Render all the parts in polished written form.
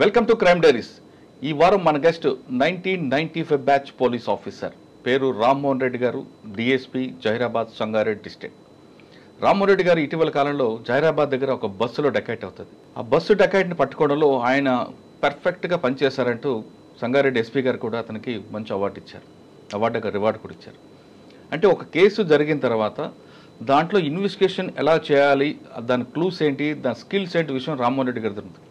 Welcome to crime diaries. ఈ వారం మన గెస్ట్ 1995 బ్యాచ్ పోలీస్ ఆఫీసర్, పేరు రామ్మోహన్ రెడ్డి గారు, డిఎస్పీ జహీరాబాద్ సంగారెడ్డి డిస్ట్రిక్ట్. రామ్మోహన్ రెడ్డి గారు ఇటీవల కాలంలో జహీరాబాద్ దగ్గర ఒక బస్సులో డకైట్ అవుతుంది. ఆ బస్సు డకైట్ని పట్టుకోవడంలో ఆయన పర్ఫెక్ట్గా పనిచేశారంటూ సంగారెడ్డి ఎస్పీ గారు కూడా అతనికి మంచి అవార్డు ఇచ్చారు. రివార్డు కూడా ఇచ్చారు. అంటే ఒక కేసు జరిగిన తర్వాత దాంట్లో ఇన్వెస్టిగేషన్ ఎలా చేయాలి, దాని క్లూస్ ఏంటి, దాని స్కిల్స్ ఏంటి విషయం రామ్మోహన్ రెడ్డి గారి దొరుకుతుంది.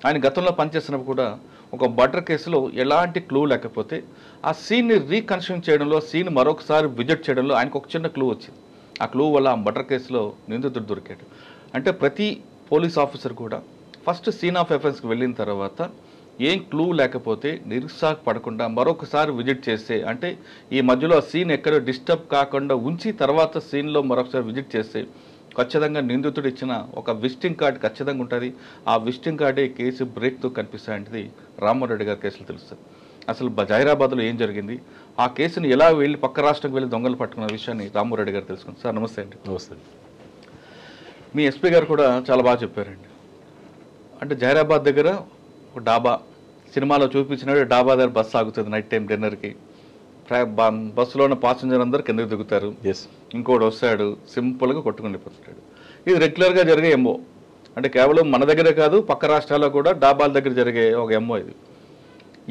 ఆయన గతంలో పనిచేస్తున్నప్పుడు కూడా ఒక మర్డర్ కేసులో ఎలాంటి క్లూ లేకపోతే ఆ సీన్ని రీకన్స్ట్రక్ట్ చేయడంలో, సీన్ మరొకసారి విజిట్ చేయడంలో ఆయనకు ఒక చిన్న క్లూ వచ్చింది. ఆ క్లూ వల్ల ఆ మర్డర్ కేసులో నిందితుడు దొరికాడు. అంటే ప్రతి పోలీస్ ఆఫీసర్ కూడా ఫస్ట్ సీన్ ఆఫ్ ఎఫెన్స్కి వెళ్ళిన తర్వాత ఏం క్లూ లేకపోతే నిరుత్సాహపడకుండా మరొకసారి విజిట్ చేస్తే, అంటే ఈ మధ్యలో ఆ సీన్ ఎక్కడ డిస్టర్బ్ కాకుండా ఉంచి తర్వాత సీన్లో మరొకసారి విజిట్ చేస్తే ఖచ్చితంగా నిందితుడు ఇచ్చిన ఒక విజిటింగ్ కార్డు ఖచ్చితంగా ఉంటుంది. ఆ విజిటింగ్ కార్డే కేసు బ్రేక్తో కనిపిస్తాయంటది రామ్మోహన్ రెడ్డి గారి కేసులు తెలుస్తుంది. అసలు జహీరాబాద్లో ఏం జరిగింది, ఆ కేసుని ఎలా వెళ్ళి పక్క రాష్ట్రంకి వెళ్ళి దొంగలు పట్టుకున్న విషయాన్ని రామ్మోహన్ రెడ్డి గారు తెలుసుకుంది. సార్ నమస్తే అండి. నమస్తే. మీ ఎస్పీ గారు కూడా చాలా బాగా చెప్పారండి. అంటే జహీరాబాద్ దగ్గర ఒక డాబా, సినిమాలో చూపించినట్టు డాబా దగ్గర బస్సు ఆగుతుంది నైట్ టైం డిన్నర్కి. బస్సులో ఉన్న పాసెంజర్ అందరూ కిందకి దిగుతారు. ఇంకోటి వస్తాడు సింపుల్గా కొట్టుకుని వెళ్ళిపోతాడు. ఇది రెగ్యులర్గా జరిగే ఎంఓ. అంటే కేవలం మన దగ్గరే కాదు, పక్క రాష్ట్రాల్లో కూడా డాబాల దగ్గర జరిగే ఒక ఎంఓ ఇది.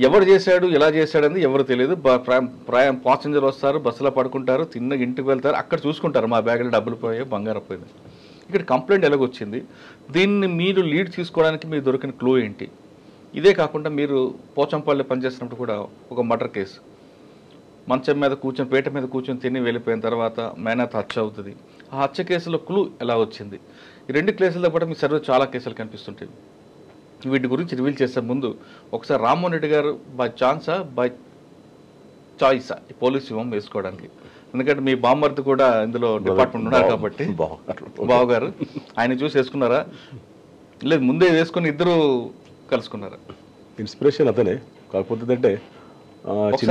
ఎవరు చేశాడు, ఎలా చేశాడని ఎవరు తెలియదు. పాసెంజర్ వస్తారు, బస్సులో పడుకుంటారు, తిన్న ఇంటికి వెళ్తారు, అక్కడ చూసుకుంటారు మా బ్యాగ్లో డబ్బులు పోయాయి, బంగారం పోయింది. ఇక్కడ కంప్లైంట్ ఎలాగొచ్చింది, దీన్ని మీరు లీడ్ తీసుకోవడానికి మీకు దొరికిన క్లూ ఏంటి? ఇదే కాకుండా మీరు పోచంపల్లి పనిచేసినప్పుడు కూడా ఒక మర్డర్ కేసు, మంచం మీద కూర్చొని పీట మీద కూర్చొని తిని వెళ్ళిపోయిన తర్వాత మేనత్ హత్య అవుతుంది. ఆ హత్య కేసులో క్లూ ఎలా వచ్చింది? ఈ రెండు కేసులతో పాటు మీ సర్వే చాలా కేసులు కనిపిస్తుంటాయి. వీటి గురించి రివీల్ చేసే ముందు ఒకసారి రామ్మోహన్ రెడ్డి గారు బై ఛాన్సా బై చాయిసా ఈ పోలీస్ యూనిఫామ్ వేసుకోవడానికి? ఎందుకంటే మీ బామ్మర్ది కూడా ఇందులో డిపార్ట్మెంట్ ఉన్నారు కాబట్టి. బావగారు ఆయన చూసి వేసుకున్నారా, లేదు ముందే వేసుకుని ఇద్దరు కలుసుకున్నారా? ఇన్స్పిరేషన్ అతనే. కాకపోతే అంటే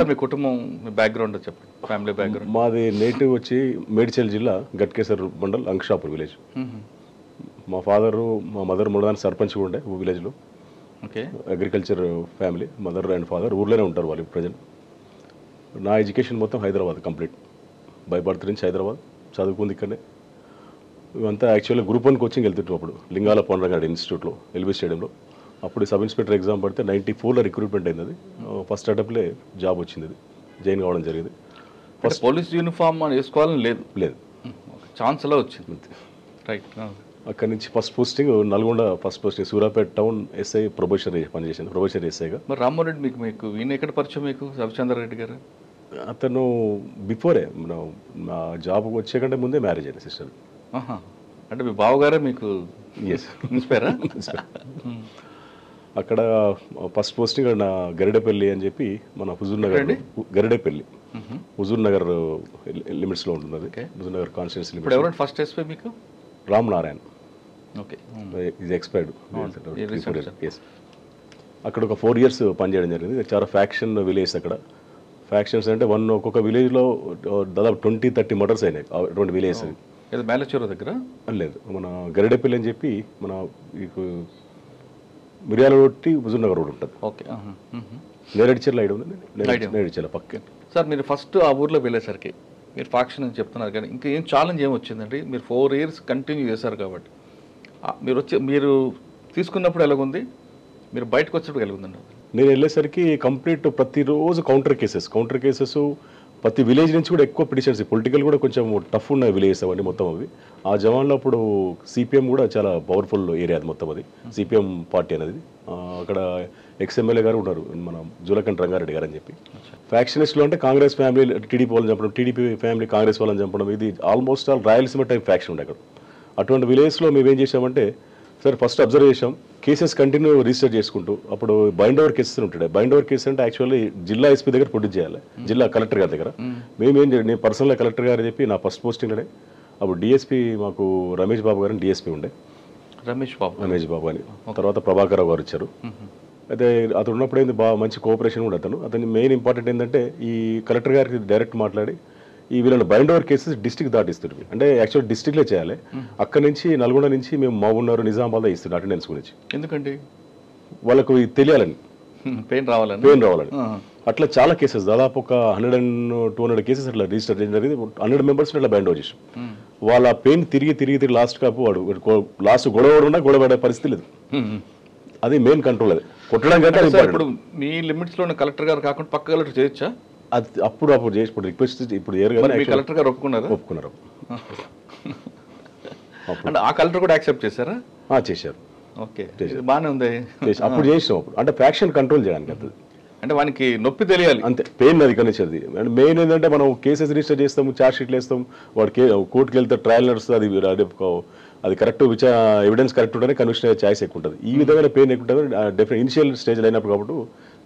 మీ కుటుంబం బ్యాక్గ్రౌండ్ చెప్పండి, ఫ్యామిలీ బ్యాక్గ్రౌండ్. మాది నేటివ్ వచ్చి మేడ్చల్ జిల్లా గట్కేసర్ మండల్ అంక్షాపూర్ విలేజ్. మా ఫాదరు మా మదర్ మూడదాని సర్పంచ్ కూడా ఉండే విలేజ్లో. Okay. Agriculture family, mother and father ఊర్లోనే ఉంటారు వాళ్ళు ప్రజెంట్. నా ఎడ్యుకేషన్ మొత్తం హైదరాబాద్ కంప్లీట్. బై బర్త్ నుంచి హైదరాబాద్ చదువుకుంది ఇక్కడనే. ఇవంతా యాక్చువల్గా గ్రూప్ 1 కోచింగ్ వెళ్తుంటాం అప్పుడు లింగాల పొండ్రంగాడి ఇన్స్టిట్యూట్లో, ఎల్బీ స్టేడియంలో. అప్పుడు సబ్ ఇన్స్పెక్టర్ ఎగ్జామ్ పడితే 94లో రిక్రూట్మెంట్ అయింది. అది ఫస్ట్ అటెంప్ట్లే జాబ్ వచ్చింది. అది జాయిన్ కావడం జరిగింది. ఫస్ట్ పోలీస్ యూనిఫామ్ వేసుకోవాలని లేదు, లేదు ఛాన్స్ అలా వచ్చింది. రైట్. అక్కడి నుంచి first posting Nalgonda, first posting Suryapet town SI probationary పనిచేసాను, ప్రొబేషనరీ ఎస్ఐగా. మరి రామ్మోహన్ రెడ్డి మీకు ఈయన ఎక్కడ పరిచయం మీకు, రవిచంద్ర రెడ్డి గారు? అతను బిఫోరే నా జాబ్కి వచ్చే కంటే ముందే మ్యారేజ్ అయింది సిస్టర్. అంటే మీ బావగారే మీకు ఇన్స్పైరా? అక్కడ ఫస్ట్ పోస్టింగ్ నా గరిడేపల్లి అని చెప్పి మన హుజూర్ నగర్, గరిడేపల్లి హుజూర్ నగర్ లిమిట్స్లో ఉంటుంది. అది హుజూర్ నగర్ కాన్స్టిట్యూన్సీ లిమిట్స్. ఎవరైనా ఫస్ట్ ఎస్పీ మీకు? రామ్ నారాయణ్. ఓకే. ఇది ఎక్స్పైర్డ్. ఎస్. అక్కడ ఒక 4 years పనిచేయడం జరిగింది. చాలా ఫ్యాక్షన్ విలేజ్. అక్కడ ఫ్యాక్షన్స్ అంటే ఒక్కొక్క విలేజ్లో దాదాపు 20-30 మర్డర్స్ అయినాయి అటువంటి విలేజ్. మేలచూరు దగ్గర లేదు, మన గరిడేపల్లి అని చెప్పి మన మిర్యాల రోడ్డు హుజూర్ నగర్ రోడ్ ఉంటుంది. ఓకే. నేరేడుచెర్ల ఐడియా ఉంది, నేరేడుచెర్ల పక్కన. సార్ మీరు ఫస్ట్ ఆ ఊర్లో వెళ్ళేసరికి మీరు ఫాక్షన్ అని చెప్తున్నారు, కానీ ఇంకా ఏం ఛాలెంజ్ ఏమొచ్చిందండి? మీరు 4 years కంటిన్యూ చేశారు కాబట్టి మీరు తీసుకున్నప్పుడు ఎలాగుంది, మీరు బయటకు వచ్చినప్పుడు ఎలాగుందండి? నేను వెళ్ళేసరికి కంప్లీట్ ప్రతిరోజు కౌంటర్ కేసెస్ ప్రతి విలేజ్ నుంచి కూడా ఎక్కువ పిటిషన్స్. పొలిటికల్ కూడా కొంచెం టఫ్ ఉన్న విలేజెస్ అవన్నీ మొత్తం అవి. ఆ జవాన్లో అప్పుడు సిపిఎం కూడా చాలా పవర్ఫుల్ ఏరియా అది మొత్తం. అది సిపిఎం పార్టీ అనేది. అక్కడ ఎక్స్ఎమ్మెల్యే గారు ఉన్నారు, మన జూలకంఠ రంగారెడ్డి గారు అని చెప్పి. ఫ్యాక్షనిస్ట్లో అంటే కాంగ్రెస్ ఫ్యామిలీ టీడీపీ వాళ్ళని చంపడం, టీడీపీ ఫ్యామిలీ కాంగ్రెస్ వాళ్ళని చంపడం, ఇది almost all Rayalaseema type faction ఉండే అక్కడ. అటువంటి విలేజ్లో మేము ఏం చేసామంటే, సరే ఫస్ట్ అబ్జర్వ్ చేసాం, కేసెస్ కంటిన్యూ రిజిస్టర్ చేసుకుంటూ. అప్పుడు బైండ్ ఓవర్ కేసెస్ ఉంటాయి. బైండ్ ఓవర్ కేసు అంటే యాక్చువల్లీ జిల్లా ఎస్పీ దగ్గర ప్రొడ్యూస్ చేయాలి, జిల్లా కలెక్టర్ గారి దగ్గర. మేమేం చేయండి, నేను పర్సనల్గా కలెక్టర్ గారు చెప్పి నా ఫస్ట్ పోస్టింగ్లోనే అప్పుడు డిఎస్పీ మాకు రమేష్ బాబు గారు డిఎస్పీ ఉండే. రమేష్ బాబు అని తర్వాత ప్రభాకర్ రావు గారు వచ్చారు. అయితే అతను ఉన్నప్పుడు ఏంది బాగా మంచి కోఆపరేషన్ కూడా. అతని మెయిన్ ఇంపార్టెంట్ ఏంటంటే ఈ కలెక్టర్ గారికి డైరెక్ట్ మాట్లాడి ఈ వీళ్ళని బైండ్ ఓవర్ కేసెస్ డిస్ట్రిక్ట్ దాటిస్తుంది. అంటే యాక్చువల్ డిస్ట్రిక్ట్లే చేయాలి. అక్కడ నుంచి నల్గొండ నుంచి మేము మహబూబ్నగర్, నిజామాబాద్ ఇస్తుంది అటెండెన్స్ గురించి. ఎందుకండి వాళ్ళకు ఇది తెలియాలని, పెయిన్ రావాలని. అట్లా చాలా కేసెస్, దాదాపు ఒక 100-200 కేసెస్ అట్లా రిజిస్టర్ చేయడం జరిగింది. 100 మెంబర్స్ అట్లా బ్యాండ్ ఓవర్ చేసాం. వాళ్ళ పెయిన్ తిరిగి లాస్ట్ కాపు వాడు లాస్ట్ గొడవ పడే పరిస్థితి లేదు. అది మెయిన్ కంట్రోల్. అది కొట్టడం కంటే ఇప్పుడు మీ లిమిట్స్ లో కలెక్టర్ గారు కాకుండా పక్క కలెక్టర్ చేయొచ్చా? అది అప్పుడు చేసి ఇప్పుడు రిక్వెస్ట్ ఇప్పుడు కలెక్టర్ గారు ఒప్పుకున్నారు. అంటే ఆ కలెక్టర్ కూడా యాక్సెప్ట్ చేశారా? చేశారు. ఓకే, బాగానే ఉంది. అప్పుడు చేసినాం. అప్పుడు అంటే ఫ్యాక్షన్ కంట్రోల్ చేయడానికి అది. అంటే వానికి నొప్పి తెలియాలి అంతే, పెయిన్ అది కనిపించేది. అండ్ మెయిన్ ఏంటంటే మనం కేసెస్ రిజిస్టర్ చేస్తాము, ఛార్జ్ షీట్లు వేస్తాం, వాడికి కోర్టుకి వెళ్తే ట్రయల్ నడుస్తుంది. అది కరెక్ట్ ఎవిడెన్స్ కరెక్ట్ ఉంటేనే కన్విక్షన్ అయ్యే ఛాయిస్ ఎక్కువ ఉంటుంది. ఈ విధంగా పెయిన్ ఎక్కువ ఉంటుంది. డెఫినెట్ ఇనిషియల్ స్టేజ్ అయినప్పుడు కాబట్టి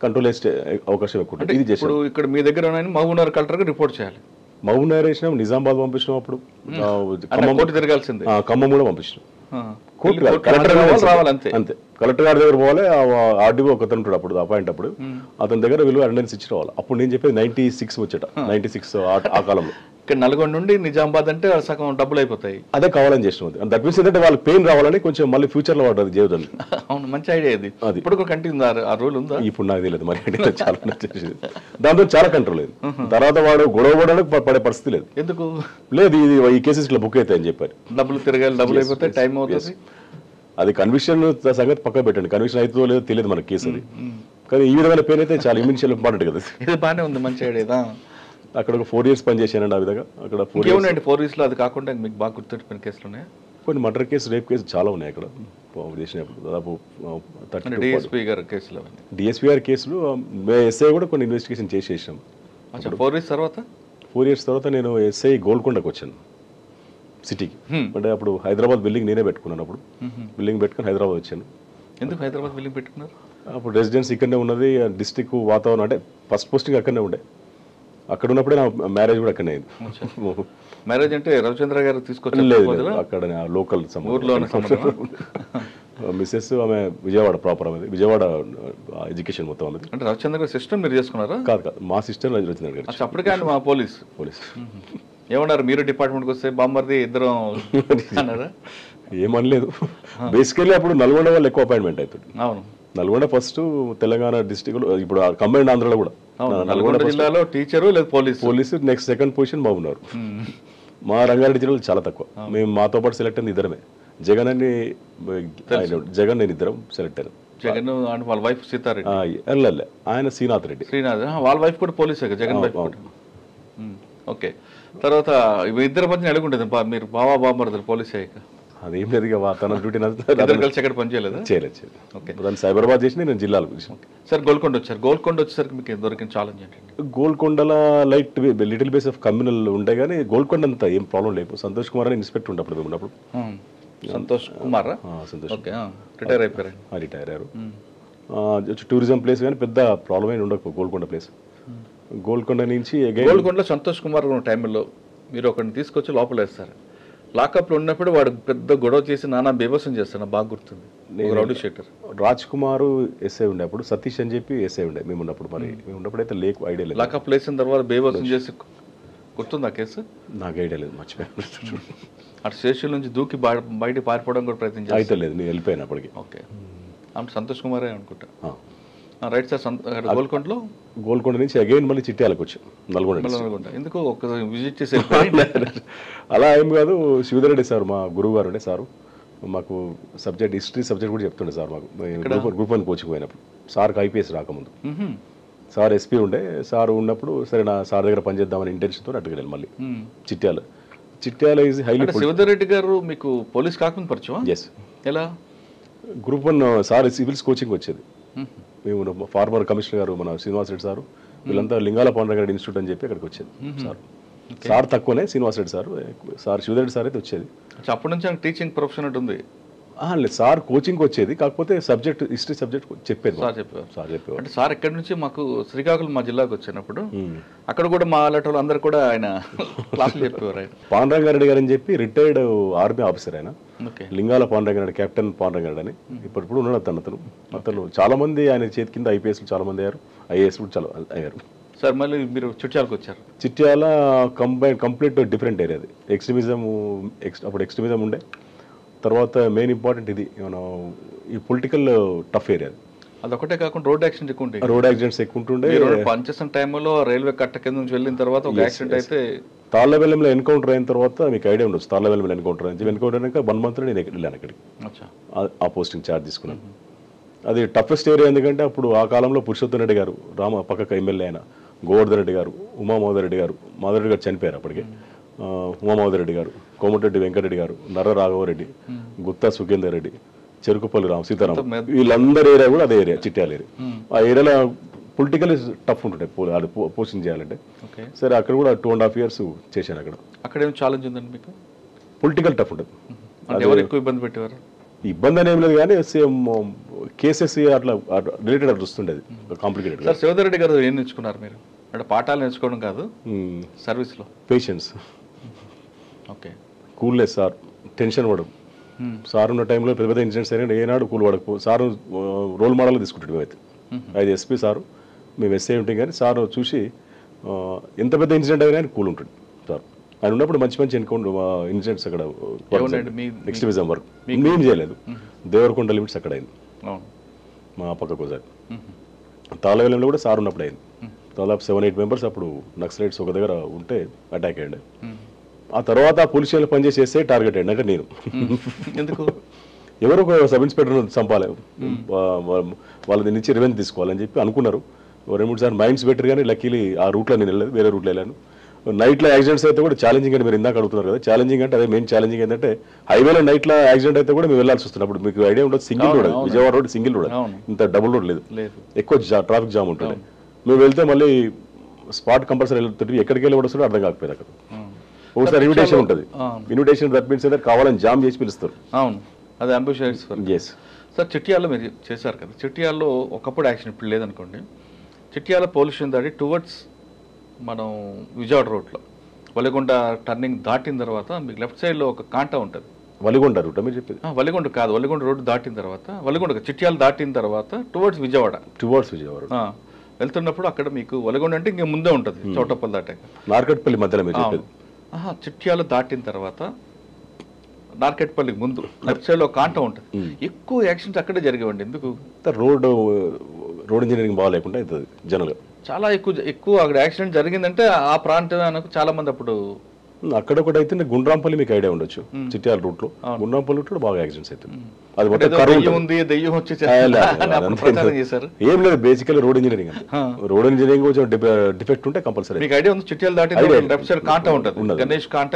కంట్రోల్ అయ్యే అవకాశం ఎక్కువ ఉంటుంది. ఇది చేస్తాం. ఇక్కడ మీ దగ్గర మహబూబ్నగర్ కలెక్టర్కి రిపోర్ట్ చేయాలి. మహబూబ్నగర్ వేసినాం, నిజామాబాద్ పంపించినాం, అప్పుడు తిరగాల్సిందే, ఖమ్మం కూడా పంపించినాం. కలెక్టర్ అంతే, కలెక్టర్ గారి దగ్గర పోవాలి. ఆర్డీఓ ఒకతను ఉంటాడు అప్పుడు అపాయింట్, అప్పుడు అతని దగ్గర వీళ్ళు అటెండెన్స్ ఇచ్చి రావాలి. అప్పుడు నేను చెప్పేది 96 వచ్చేట, 96 ఆ కాలంలో. ఇక్కడ నల్గొండ నుండి నిజామాబాద్ అంటే సగం డబ్బులు అయిపోతాయి. అదే కావాలని చేసినాం. దట్ మీన్స్ ఏంటంటే వాళ్ళకి పెయిన్ రావాలని కొంచెం మళ్ళీ ఫ్యూచర్ లో వాడు జీవితంలో. అవును, మంచి ఐడియా ఇది. అది ఇప్పుడు కంటిన్యూ ఆ రూల్ ఉందా? ఇప్పుడు నాకు తెలియదు మరి. చాలా దాంతో చాలా కంట్రోల్ అయింది. తర్వాత వాడు గొడవ పడడానికి పడే పరిస్థితి లేదు. ఎందుకు లేదు, ఇది ఈ కేసెస్ ఇట్లా బుక్ అవుతాయని చెప్పారు. డబ్బులు తిరగాలి, డబ్బులు అయిపోతే టైం అవుతుంది. అది కన్విక్షన్ సంగతి పక్క పెట్టండి, కన్విక్షన్ అవుతుందో లేదో తెలియదు మనకి కేసు అది. కానీ ఈ విధమైన పెయిన్ అయితే చాలా ఇమినిషియల్ ఇంపార్టెంట్ కదా. ఇది బాగానే ఉంది, మంచి ఐడియా. అక్కడ ఒక 4 years పనిచేసానండి ఆ విధంగా. అక్కడ 4 years లో అది కాకుండా మీకు బాగా గుర్తుండిపోయిన కేసులు ఉన్నాయా? కొన్ని మర్డర్ కేసు, రేప్ కేసు చాలా ఉన్నాయి అక్కడ చేసినప్పుడు. దాదాపు డిఎస్పీ గారి కేసులు, డిఎస్పీ గారి కేసులు, ఎస్ఐ కూడా కొన్ని ఇన్వెస్టిగేషన్ చేసేసాం. 4 years తర్వాత 4 years తర్వాత నేను ఎస్ఐ గోల్కొండకు వచ్చాను సిటీకి. అంటే అప్పుడు హైదరాబాద్ బిల్డింగ్ నేనే పెట్టుకున్నాను. అప్పుడు బిల్డింగ్ పెట్టుకుని హైదరాబాద్ వచ్చాను. ఎందుకు హైదరాబాద్ బిల్డింగ్ పెట్టుకున్నారు? అప్పుడు రెసిడెన్స్ ఇక్కడనే ఉన్నది, డిస్ట్రిక్ట్ వాతావరణం అంటే ఫస్ట్ పోస్టింగ్ అక్కడనే ఉండే. అక్కడ ఉన్నప్పుడే నా మ్యారేజ్ కూడా అక్కడనే అయింది. మ్యారేజ్ అంటే రవిచంద్ర గారు తీసుకొచ్చి? లేదు, అక్కడ లోకల్ మిస్సెస్ ఆమె విజయవాడ ప్రాపర్, ఆమె విజయవాడ ఎడ్యుకేషన్ మొత్తం ఆమెది. అంటే రవిచంద్ర గారు సిస్టర్ మీరు చేసుకున్నారా? కాదు, మా సిస్టర్ రవిచంద్ర గారు. అప్పటికే మా పోలీస్ ఏమన్నారు? మీరు డిపార్ట్మెంట్కి వస్తే బామ్మర్ది ఇద్దరం అన్నారా? ఏమనలేదు. బేసికల్లీ అప్పుడు నల్గొండ వాళ్ళు ఎక్కువ అపాయింట్మెంట్ అవుతుంది. అవును, నల్గొండ ఫస్ట్, తెలంగాణ డిస్ట్రిక్ట్, ఇప్పుడు కంబైన్డ్ ఆంధ్రలో కూడా నల్గొండ జిల్లాలో టీచరు లేదు పోలీసు, నెక్స్ట్ సెకండ్ పొజిషన్ బాగున్నారు. మా రంగారెడ్డి జిల్లాలో చాలా తక్కువ. మేము మాతో పాటు సెలెక్ట్ అయింది ఇద్దరమే. జగన్ నేను ఇద్దరం సెలెక్ట్ అయ్యాను. జగన్ వాళ్ళ వైఫ్ సీతారెడ్డి, ఆయన శ్రీనాథ్ రెడ్డి. వాళ్ళ వైఫ్ కూడా పోలీసే, జగన్ వైఫ్. ఓకే, తర్వాత ఇద్దరు మధ్య ఎలాగుంటుంది మీరు బావా బామ్మర్దులు పోలీస్ అయ్యాక? అదేం లేదు, తన డ్యూటీ కలిసి ఎక్కడ పని చేయలేదు? చేయలేదు. ఓకే, దాన్ని సైబరాబాద్ చేసి నేను జిల్లాల గురించి. సార్ గోల్కొండ వచ్చారు. గోల్కొండ వచ్చేసరికి మీకు దొరికిన ఛాలెంజ్ ఏంటండి? గోల్కొండలో light little base of communal ఉండే, కానీ గోల్కొండ అంతా ఏం ప్రాబ్లం లేదు. సంతోష్ కుమార్ అని ఇన్స్పెక్టర్ ఉండే అప్పుడు మేము ఉన్నప్పుడు. సంతోష్ కుమార్ రిటైర్ అయిపోయారు. రిటైర్ అయ్యారు. టూరిజం ప్లేస్ కానీ పెద్ద ప్రాబ్లం అయినా ఉండకపో గోల్కొండ ప్లేస్. గోల్కొండ నుంచి గోల్కొండలో సంతోష్ కుమార్ ఉన్న టైంలో మీరు ఒకరిని తీసుకొచ్చి లోపల వేస్తారు. లాకప్లో ఉన్నప్పుడు వాడు పెద్ద గొడవ చేసి నానా బీభత్సం చేస్తాను, బాగా గుర్తుంది. Rowdy sheeter Raj Kumar SI ఉండే అప్పుడు, సతీష్ అని చెప్పి ఎస్ఐ ఉండే మేము ఉన్నప్పుడు. మరి మేము ఉన్నప్పుడు అయితే ఐడియా లేదు. లాకప్ వేసిన తర్వాత బీభత్సం చేసి గుర్తుంది ఆ కేసు? నాకు ఐడియా లేదు, మర్చిపోయాను. అటు స్టేషన్ నుంచి దూకి బయట పారిపోవడం కూడా ప్రయత్నించాను. అయితే లేదు, నేను వెళ్ళిపోయాను అప్పటికి. ఓకే, సంతోష్ కుమారే అనుకుంటా. Right sir. గోల్కొండ నుంచి అగైన్ మళ్ళీ చిట్యాలకు వచ్చాం నల్గొండ. ఎందుకు ఒక విజిట్ చేసి అలా ఏం కాదు. శివధరెడ్డి సార్ మా గురువు గారు ఉండే సారు, మాకు సబ్జెక్ట్ హిస్టరీ సబ్జెక్ట్ కూడా చెప్తుండే సార్ మాకు. గ్రూప్ 1 కోచింగ్ పోయినప్పుడు సార్కి ఐపీఎస్ రాకముందు సార్ ఎస్పీ ఉండే. సార్ ఉన్నప్పుడు సరే నా సార్ దగ్గర పనిచేద్దామని ఇంటెన్షన్తో అట్టుకెళ్ళాను మళ్ళీ చిట్యాల ఈజ్ హైలీ. శివధరెడ్డి గారు మీకు పోలీస్ కాకుండా పరిచయం? ఎస్. ఎలా? గ్రూప్ 1 సార్ సివిల్స్ కోచింగ్ వచ్చేది. మేము ఫార్మర్ కమిషనర్ గారు మన శ్రీనివాస్ రెడ్డి సారు వీళ్ళంతా లింగాల పాండ్రంగారెడ్డి ఇన్స్టిట్యూట్ అని చెప్పి అక్కడికి వచ్చేది. సార్ తక్కువనే, శ్రీనివాస్ రెడ్డి సార్ శివరెడ్డి సార్ అయితే వచ్చేది. అప్పటి నుంచి టీచింగ్ ప్రొఫెషన్ ఉంటుంది? లేదు, సార్ కోచింగ్ వచ్చేది, కాకపోతే సబ్జెక్ట్ హిస్టరీ సబ్జెక్ట్ చెప్పేది సార్ చెప్పేవారు. అంటే సార్ ఎక్కడి నుంచి మాకు శ్రీకాకుళం మా జిల్లాకు వచ్చినప్పుడు అక్కడ కూడా మా అలాంటి అందరు కూడా ఆయన క్లాసులు చెప్పేవారు. ఆయన పాండ్రంగారెడ్డి గారు అని చెప్పి రిటైర్డ్ ఆర్మీ ఆఫీసర్. ఆయన లింగాల పాండ్రంగారెడ్డి, కెప్టెన్ పాండ్రంగారెడ్డి అని ఇప్పుడు ఉన్నాడు అతను చాలా మంది ఆయన చేతి కింద ఐపీఎస్ చాలా మంది అయ్యారు, ఐఏఎస్ కూడా చాలా అయ్యారు. సార్ మళ్ళీ మీరు చిట్యాలకు వచ్చారు. Chityala complete different area. అది అప్పుడు ఎక్స్ట్రీమిజం ఉండే. తర్వాత మెయిన్ ఇంపార్టెంట్ ఇది ఈ పొలిటికల్ టఫ్ ఏరియా. అదొకటే కాకుండా రోడ్ యాక్సిడెంట్ ఎక్కువ ఉంటాయి. రోడ్ యాక్సిడెంట్స్ ఎక్కువ ఉంటుండే. పనిచేసిన టైంలో రైల్వే కట్ట కింద నుంచి వెళ్ళిన తర్వాత ఒక యాక్సిడెంట్ అయితే తాళ్ళబెల్లంలో ఎన్కౌంటర్ అయిన తర్వాత మీకు ఐడియా ఉండొచ్చు. తాళ్ళబెల్లంలో ఎన్కౌంటర్ అయింది. ఎన్కౌంటర్ అయినాక 1 month నేను వెళ్ళాను అక్కడికి. ఆ పోస్టింగ్ ఛార్జ్ తీసుకున్నాను. అది టఫెస్ట్ ఏరియా. ఎందుకంటే అప్పుడు ఆ కాలంలో పురుషోత్తమ రెడ్డి గారు, పక్కకు ఎమ్మెల్యే అయిన గోవర్ధన్ రెడ్డి గారు, ఉమామోదర్ రెడ్డి గారు, మాధవ్ రెడ్డి గారు చనిపోయారు అప్పటికి. ఉమామోదర్ రెడ్డి గారు, కోమటిరెడ్డి వెంకటరెడ్డి గారు, నర్ర రాఘవరెడ్డి, గుత్తా సుఖేందర్ రెడ్డి, చెరుకుపల్లి సీతారాం, వీళ్ళందరి ఏరియా కూడా అదే ఏరియా, చిట్యాల ఏరియా. ఆ ఏరియాలో పొలిటికల్ టఫ్ ఉంటుండే పోస్టింగ్ చేయాలంటే. సరే అక్కడ కూడా 2.5 years చేశాను. అక్కడ ఏం ఛాలెంజ్ ఉందండి మీకు? పొలిటికల్ టఫ్ ఉంటుంది. ఎవరు ఎక్కువ ఇబ్బంది పెట్టేవారు? ఇబ్బంది అని ఏం లేదు కానీ కేసెస్ అట్లా రిలేటెడ్ అట్లా వస్తుండేది, కాంప్లికేటెడ్. సార్ శివధర్ రెడ్డి గారు ఏం నేర్చుకున్నారు మీరు? అంటే పాఠాలు నేర్చుకోవడం కాదు, సర్వీస్లో patience, okay, coolness. Sir tension పడడం. సార్ ఉన్న టైంలో పెద్ద పెద్ద ఇన్సిడెంట్స్ అయినా ఏనాడు కూల్ పడకపో. సార్ రోల్ మోడల్గా తీసుకుంటాడు. మేమైతే అది ఎస్పీ సారు, మేము ఎస్ఐ ఉంటాం కానీ సార్ చూసి ఎంత పెద్ద ఇన్సిడెంట్ అయినా కూల్ ఉంటుంది సార్. ఆయన ఉన్నప్పుడు మంచి మంచి ఇన్సిడెంట్స్ అక్కడ నెక్స్ట్ డివిజన్ వరకు మేము చేయలేదు. దేవరకొండ లిమిట్స్ అక్కడ అయింది, మా పక్కకు ఒకసారి. తాళవేలంలో కూడా సార్ ఉన్నప్పుడు అయింది. దాదాపు 7-8 members అప్పుడు నక్సలైట్స్ ఒక దగ్గర ఉంటే అటాక్ అయ్యండి. ఆ తర్వాత పోలీస్ స్టేషన్లో పనిచేసేస్తే టార్గెట్ అయ్యండి. అంటే నేను ఎందుకు ఎవరో ఒక సబ్ ఇన్స్పెక్టర్ చంపాలి, వాళ్ళ నుంచి రివెంజ్ తీసుకోవాలని చెప్పి అనుకున్నారు. 2-3 సార్లు మైండ్స్ బెటర్ కానీ లక్కీలీ ఆ రూట్లో నేను వెళ్ళలేదు, వేరే రూట్లో వెళ్ళాను. నైట్లో యాక్సిడెంట్స్ అయితే కూడా ఛాలెంజింగ్ అని మీరు ఇందాక అడుగుతున్నారు కదా. ఛాలెంజింగ్ అంటే అదే మెయిన్ ఛాలెంజింగ్ ఏంటంటే హైవేలో నైట్లో యాక్సిడెంట్ అయితే కూడా మేము వెళ్ళాల్సి వస్తుంది. అప్పుడు మీకు ఐడియా ఉండదు, single road, Vijayawada road single road, ఇంత డబుల్ రోడ్ లేదు, ఎక్కువ ట్రాఫిక్ జామ్ ఉంటుంది. మేము వెళ్తే మళ్ళీ స్పాట్ కంపల్సరీ వెళ్తుంటే ఎక్కడికి వెళ్ళి వస్తుందో అర్థం కాకపోయింది. అక్కడ ఒకసారి ఇన్విటేషన్ ఉంటుంది, ఇన్విటేషన్ దట్ మీన్స్ కావాలని జామ్ చేసి పిలుస్తారు. అవును, అది అంబిషన్స్. ఎస్ సార్ చిట్యాలలో మీరు చేశారు కదా, చిట్యాలలో ఒకప్పుడు యాక్సిడెంట్ ఇప్పుడు లేదనుకోండి. చిట్యాల పోలీస్ స్టేషన్ దాటి టువర్డ్స్ మనం విజయవాడ రోడ్లో వలిగొండ టర్నింగ్ దాటిన తర్వాత మీకు లెఫ్ట్ సైడ్లో ఒక కాంటా ఉంటుంది. వలిగొండ రూట్ మీరు చెప్పేది? వలిగొండ కాదు, వలిగొండ రోడ్డు దాటిన తర్వాత, వలిగొండ చిట్యాలు దాటిన తర్వాత టువర్డ్స్ విజయవాడ వెళ్తున్నప్పుడు అక్కడ మీకు వలిగొండ అంటే ఇంకా ముందే ఉంటుంది, చౌటప్పల్ దాటాక నార్కట్పల్లి మధ్యలో. చిట్యాలు దాటిన తర్వాత నార్కెట్పల్లికి ముందు లెఫ్ట్ సైడ్లో కాంటా ఉంటుంది. ఎక్కువ యాక్సిడెంట్స్ అక్కడే జరిగేవండి. ఎందుకు? రోడ్ ఇంజనీరింగ్ బాగాలేకుండా అవుతుంది జనరల్గా. చాలా ఎక్కువ అక్కడ యాక్సిడెంట్ జరిగిందంటే ఆ ప్రాంతం చాలా మంది అప్పుడు అక్కడ ఒకటి అయితే గుండ్రాంపల్లి మీకు ఐడియా ఉండొచ్చు, చిట్యాల రూట్ లో గుండ్రాంపల్లి రూట్ లో బాగా యాక్సిడెంట్స్ అవుతుంది. అది ఏం లేదు, బేసికల్ రోడ్ ఇంజనీరింగ్. రోడ్ ఇంజనీరింగ్ కొంచెం డిఫెక్ట్ ఉంటే కంపల్సరీ. గణేష్ కాంట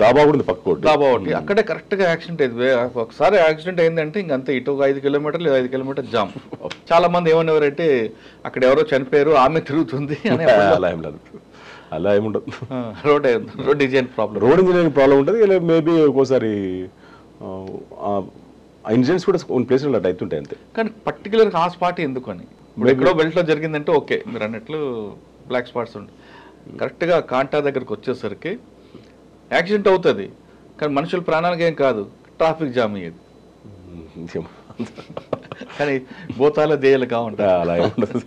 దాబా కూడా పక్క దాబా ఒకటి అక్కడే కరెక్ట్ గా యాక్సిడెంట్ అయింది. ఒకసారి యాక్సిడెంట్ అయిందంటే ఇంకంతే, ఇటు 5 kilometers 5 kilometers జామ్. చాలా మంది ఏమనేవారంటే అక్కడ ఎవరో చనిపోయారు, ఆమె తిరుగుతుంది అని. అలా ఏం లేదు, అలా ఏముండదు. Road design problem, road engineering problem ఉంటుంది. మేబీ ఒక్కోసారి ఇన్సిడెంట్స్ కూడా కొన్ని ప్లేస్లో అట్లా అవుతుంటాయి అంతే. కానీ పర్టికులర్గా ఆ స్పాట్ ఎందుకు అని, ఇప్పుడు ఎక్కడో బెల్ట్లో జరిగిందంటే ఓకే, మీరు అన్నట్లు బ్లాక్ స్పాట్స్ ఉంటాయి. కరెక్ట్గా కాంటా దగ్గరకు వచ్చేసరికి యాక్సిడెంట్ అవుతుంది, కానీ మనుషుల ప్రాణానికి ఏం కాదు, ట్రాఫిక్ జామ్ అయ్యేది. కానీ భూతాల దెయ్యాలుగా ఉంటాయి, అలా ఉండదు.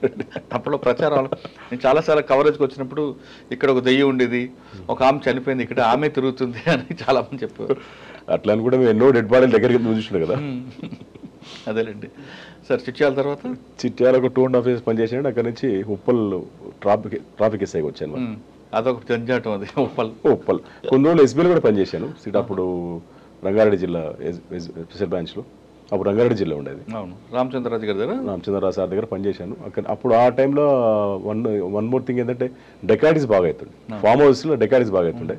అప్పుడు ప్రచారాలు నేను చాలాసార్లు కవరేజ్కి వచ్చినప్పుడు ఇక్కడ ఒక దెయ్యం ఉండేది, ఒక ఆమె చనిపోయింది, ఇక్కడ ఆమె తిరుగుతుంది అని చాలా మంది చెప్పారు. అట్లా అని కూడా మేము ఎన్నో డెడ్ బాడీల దగ్గరికి చూసినాం కదా. అదేలేండి సార్. చిట్యాల ఒక 2.5 years పనిచేసాను. అక్కడ నుంచి ఉప్పల్ ట్రాఫిక్ ఎస్ఐకి వచ్చాను. అదొక జంజాటం అది. ఉప్పల్ కొన్ని రోజులు ఎస్బీలో కూడా పనిచేశాను. అప్పుడు రంగారెడ్డి జిల్లా స్పెషల్ బ్రాంచ్లో, అప్పుడు రంగారెడ్డి జిల్లా ఉండేది. అవును, రామచంద్రరాజు సార్ దగ్గర పనిచేశాను. అప్పుడు ఆ టైంలో వన్ మోర్ థింగ్ ఏంటంటే డెకాయిటీస్ బాగా అవుతుండే, ఫామ్ హౌస్లో డెకాయిటీస్ బాగా అవుతుండే.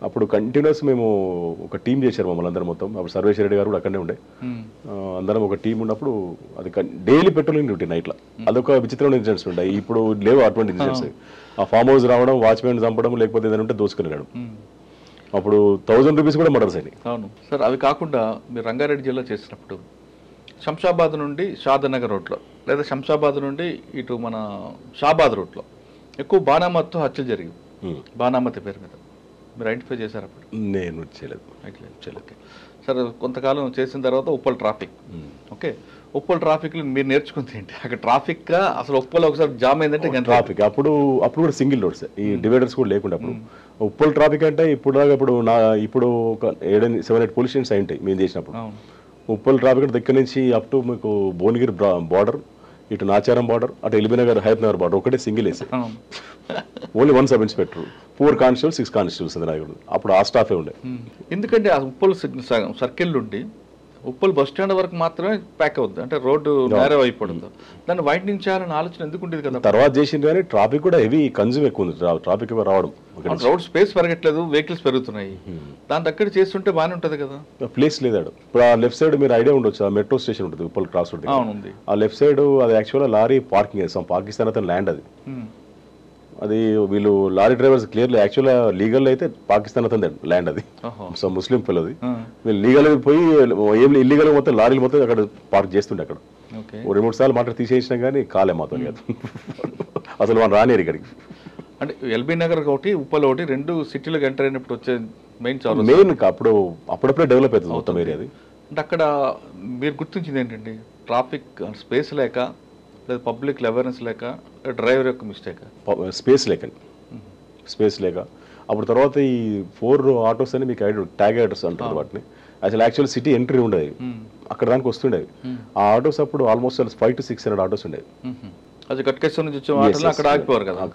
అప్పుడు కంటిన్యూస్ మేము ఒక టీం చేశారు మమ్మల్ని అందరం మొత్తం. అప్పుడు సర్వేశ్వర రెడ్డి గారు కూడా అక్కడనే ఉండే. అందరం ఒక టీం ఉన్నప్పుడు అది డైలీ పెట్రోలింగ్ డ్యూటీ నైట్లో. అదొక విచిత్రమైన ఇన్సిడెంట్స్ ఉంటాయి. ఇప్పుడు లేవు అటువంటి ఇన్సిడెంట్స్. ఆ ఫామ్ హౌస్ రావడం, వాచ్మెన్ చంపడం, లేకపోతే ఏదైనా ఉంటే దోసుకుని వెళ్ళడం. అప్పుడు 1000 rupees కూడా మర్డర్స్ అయినాయి. అవును సార్. అవి కాకుండా మీరు రంగారెడ్డి జిల్లా చేసినప్పుడు శంషాబాద్ నుండి షాదనగర్ రోడ్లో, లేదా శంషాబాద్ నుండి ఇటు మన షాబాద్ రోడ్లో ఎక్కువ బాణామతితో హత్యలు జరిగింది. బాణామతి పేరు మీద మీరు ఐడెంటిఫై చేశారు? అప్పుడు నేను చేయలేదు. Okay sir. కొంతకాలం చేసిన తర్వాత ఉప్పల్ ట్రాఫిక్, ఓకే, ఉప్పల్ ట్రాఫిక్లో మీరు నేర్చుకుంది ఏంటి? అక్కడ ట్రాఫిక్ అసలు ఉప్పల్ ఒకసారి జామ్ అయిందంటే ట్రాఫిక్ అప్పుడు కూడా సింగిల్ రోడ్స్, ఈ డివైడర్స్ కూడా లేకుండా. అప్పుడు ఉప్పల్ ట్రాఫిక్ అంటే ఇప్పుడు ఒక 7-8 పోలీస్ స్టేషన్స్ అయి ఉంటాయి మేము చేసినప్పుడు. ఉప్పల్ ట్రాఫిక్ దగ్గర నుంచి అప్ టు మీకు భువనగిరి బార్డర్, ఇటు నాచారం బార్డర్, అటు ఎల్బీనగర్ హయత్ నగర్ బార్డర్ ఒకటే సింగిల్ వేసి only 1 sub inspector, 4 constable, 6 constables నాయకుడు. అప్పుడు ఆ స్టాఫే ఉండే. ఎందుకంటే ఆ ఉప్పల్ సర్కిల్ నుండి ఉప్పల్ బస్ స్టాండ్ వరకు మాత్రమే ప్యాక్ అవుద్ది, అంటే రోడ్డు నేరో అయిపోతుంది. దాన్ని వైడ్నింగ్ చేయాలని ఆలోచన ఎందుకు ఉండేది కదా? తర్వాత చేసింది కానీ ట్రాఫిక్ కూడా హెవీ కన్జ్యూమ్ ఎక్కువ ఉంది. ట్రాఫిక్ రావడం, రోడ్ స్పేస్ పెరగట్లేదు, వెహికల్స్ పెరుగుతున్నాయి. దాని దగ్గర చేస్తుంటే బాగానే ఉంటది కదా. ప్లేస్ లేదు. ఇప్పుడు ఆ లెఫ్ట్ సైడ్ మీరు ఐడియా ఉండొచ్చు, ఆ మెట్రో స్టేషన్ ఉంటుంది ఉప్పల్ క్రాస్ రోడ్. అవునుంది. ఆ లెఫ్ట్ సైడ్ అది యాక్చువల్గా లారీ పార్కింగ్ చేస్తాం, పాకిస్తాన్ అతను ల్యాండ్ అది. అది వీళ్ళు లారీ డ్రైవర్స్ క్లియర్లీ యాక్చువల్గా లీగల్ అయితే పాకిస్తాన్ అతని ల్యాండ్ అది. సో ముస్లిం పిల్లది. వీళ్ళు లీగల్ పోయి ఏం ఇల్లీగల్ మొత్తం లారీలు మొత్తం అక్కడ పార్క్ చేస్తుండే. అక్కడ 2-3 సార్లు మాట తీసేసినాం కానీ కాలే మాతో కాదు అసలు వాళ్ళు రానియరు ఇక్కడికి. అంటే ఎల్బీ నగర్ ఒకటి, ఉప్పల్ ఒకటి, 2 సిటీలకు ఎంటర్ అయినప్పుడు వచ్చే మెయిన్ అప్పుడప్పుడే డెవలప్ అవుతుంది మొత్తం ఏరియా అది. అంటే అక్కడ మీరు గుర్తించింది ఏంటండి? ట్రాఫిక్ స్పేస్ లేక, లేదా పబ్లిక్ అవేర్నెస్ లేక, డ్రైవర్ యొక్క మిస్టేక్? స్పేస్ లేక. అప్పుడు తర్వాత ఈ 4 ఆటోస్ అని మీకు ట్యాగ్ ఆటోస్ అంటారు వాటిని. అసలు యాక్చువల్ సిటీ ఎంట్రీ ఉండేది, అక్కడ దానికి వస్తుండేవి. ఆ ఆటోస్ అప్పుడు ఆల్మోస్ట్ 500 to 600 ఆటోస్ ఉండేవి. అది కట్కేశ్వరం నుంచి వచ్చే ఆటోలు అక్కడ ఆగిపోరు కదా.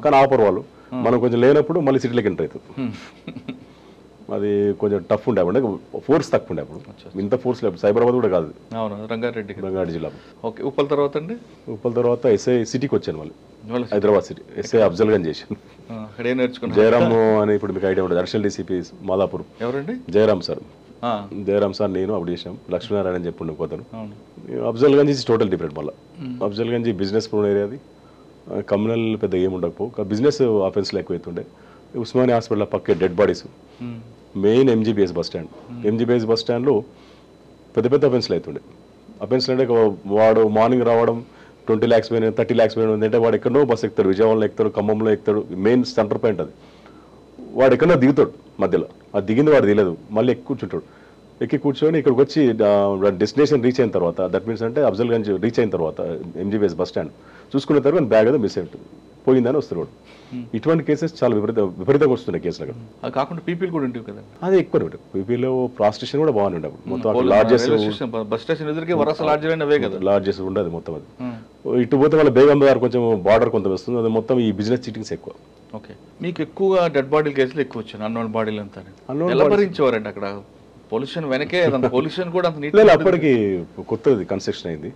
కానీ ఆపరు వాళ్ళు. మనం కొంచెం లేనప్పుడు మళ్ళీ సిటీలోకి ఎంటర్ అవుతుంది. అది కొంచెం టఫ్ ఉండే, ఫోర్స్ తక్కువ ఉండే అప్పుడు. ఇంత ఫోర్స్ లేదు, సైబరాబాద్ కూడా కాదు. అవును, రంగారెడ్డి జిల్లా. ఓకే, ఉప్పల్ తర్వాత అండి? ఉప్పల్ తర్వాత ఎస్ఐ సిటీకి వచ్చాను మళ్ళీ, హైదరాబాద్ సిటీ. ఎస్ఐ అఫ్జల్ గంజ్ చేశాను. జయరామ్ అని ఇప్పుడు మీకు ఐడియా ఉంటుంది, అడిషనల్ డీసీపీ మాదాపూర్. ఎవరండి? జయరామ్ సార్. నేను అప్పుడు చేసాం. లక్ష్మీనారాయణ అని చెప్పి పోతాను. Afzal Gunj is total different. మళ్ళీ Afzal Gunj business prone area అది. కమ్యూనల్ పెద్ద ఏమి ఉండకపో, బిజినెస్ ఆఫెన్స్లో ఎక్కువ అవుతుండే. ఉస్మానియా హాస్పిటల్ పక్కే dead bodies. Main MGBS bus stand. MGBS bus స్టాండ్లో పెద్ద అఫెన్స్లు అవుతుండే. అఫెన్స్లు అంటే వాడు మార్నింగ్ రావడం 20 lakhs పోయినా, 30 lakhs పోయినా అంటే వాడు ఎక్కడో బస్ ఎక్కుతాడు, విజయవాడలో ఎక్కుతాడు, ఖమ్మంలో ఎక్కుతాడు. మెయిన్ సెంటర్ పాయింట్ అది. వాడు ఎక్కడో దిగుతాడు మధ్యలో, అది దిగింది వాడు దిగలేదు, మళ్ళీ కూర్చుంటాడు. ఎక్కి కూర్చొని ఇక్కడికి వచ్చి డెస్టినేషన్ రీచ్ అయిన తర్వాత, దట్ మీన్స్ అంటే అఫ్జల్ గంజ్ రీచ్ అయిన తర్వాత ఎంజీబీఎస్ బస్ స్టాండ్ చూసుకున్న తర్వాత బ్యాగ్ ఏదో మిస్ అయినట్టు పోయిందని వస్తున్నాడు. ఇటువంటి కేసెస్ చాలా విపరీతంగా వస్తున్నాయి కేసులు. అక్కడ అది కాకుండా పీపీలు కూడా ఉండేవి కదా. అది ఎక్కువ పీపీలో ప్రాస్టిట్యూషన్ కూడా బాగానే ఉండేది. మొత్తం లార్జెస్ట్ బస్ స్టేషన్ ఎదురుగా వరస లార్జెస్ట్ ఉండదు మొత్తం. అది ఇటు పోతే వాళ్ళ బేగం గారు కొంచెం బార్డర్ కొంత వస్తుంది. అది మొత్తం ఈ బిజినెస్ చీటింగ్స్ ఎక్కువ. ఓకే, మీకు ఎక్కువగా డెడ్ బాడీల కేసులు ఎక్కువ వచ్చాయి, అన్నోన్ బాడీలు అంతా. ఎలా భరించేవారండి అక్కడ? పొల్యూషన్ వెనకే, పొల్యూషన్ కూడా అంత నీట్. అప్పటికి కొత్తది కన్స్ట్రక్షన్ అయింది.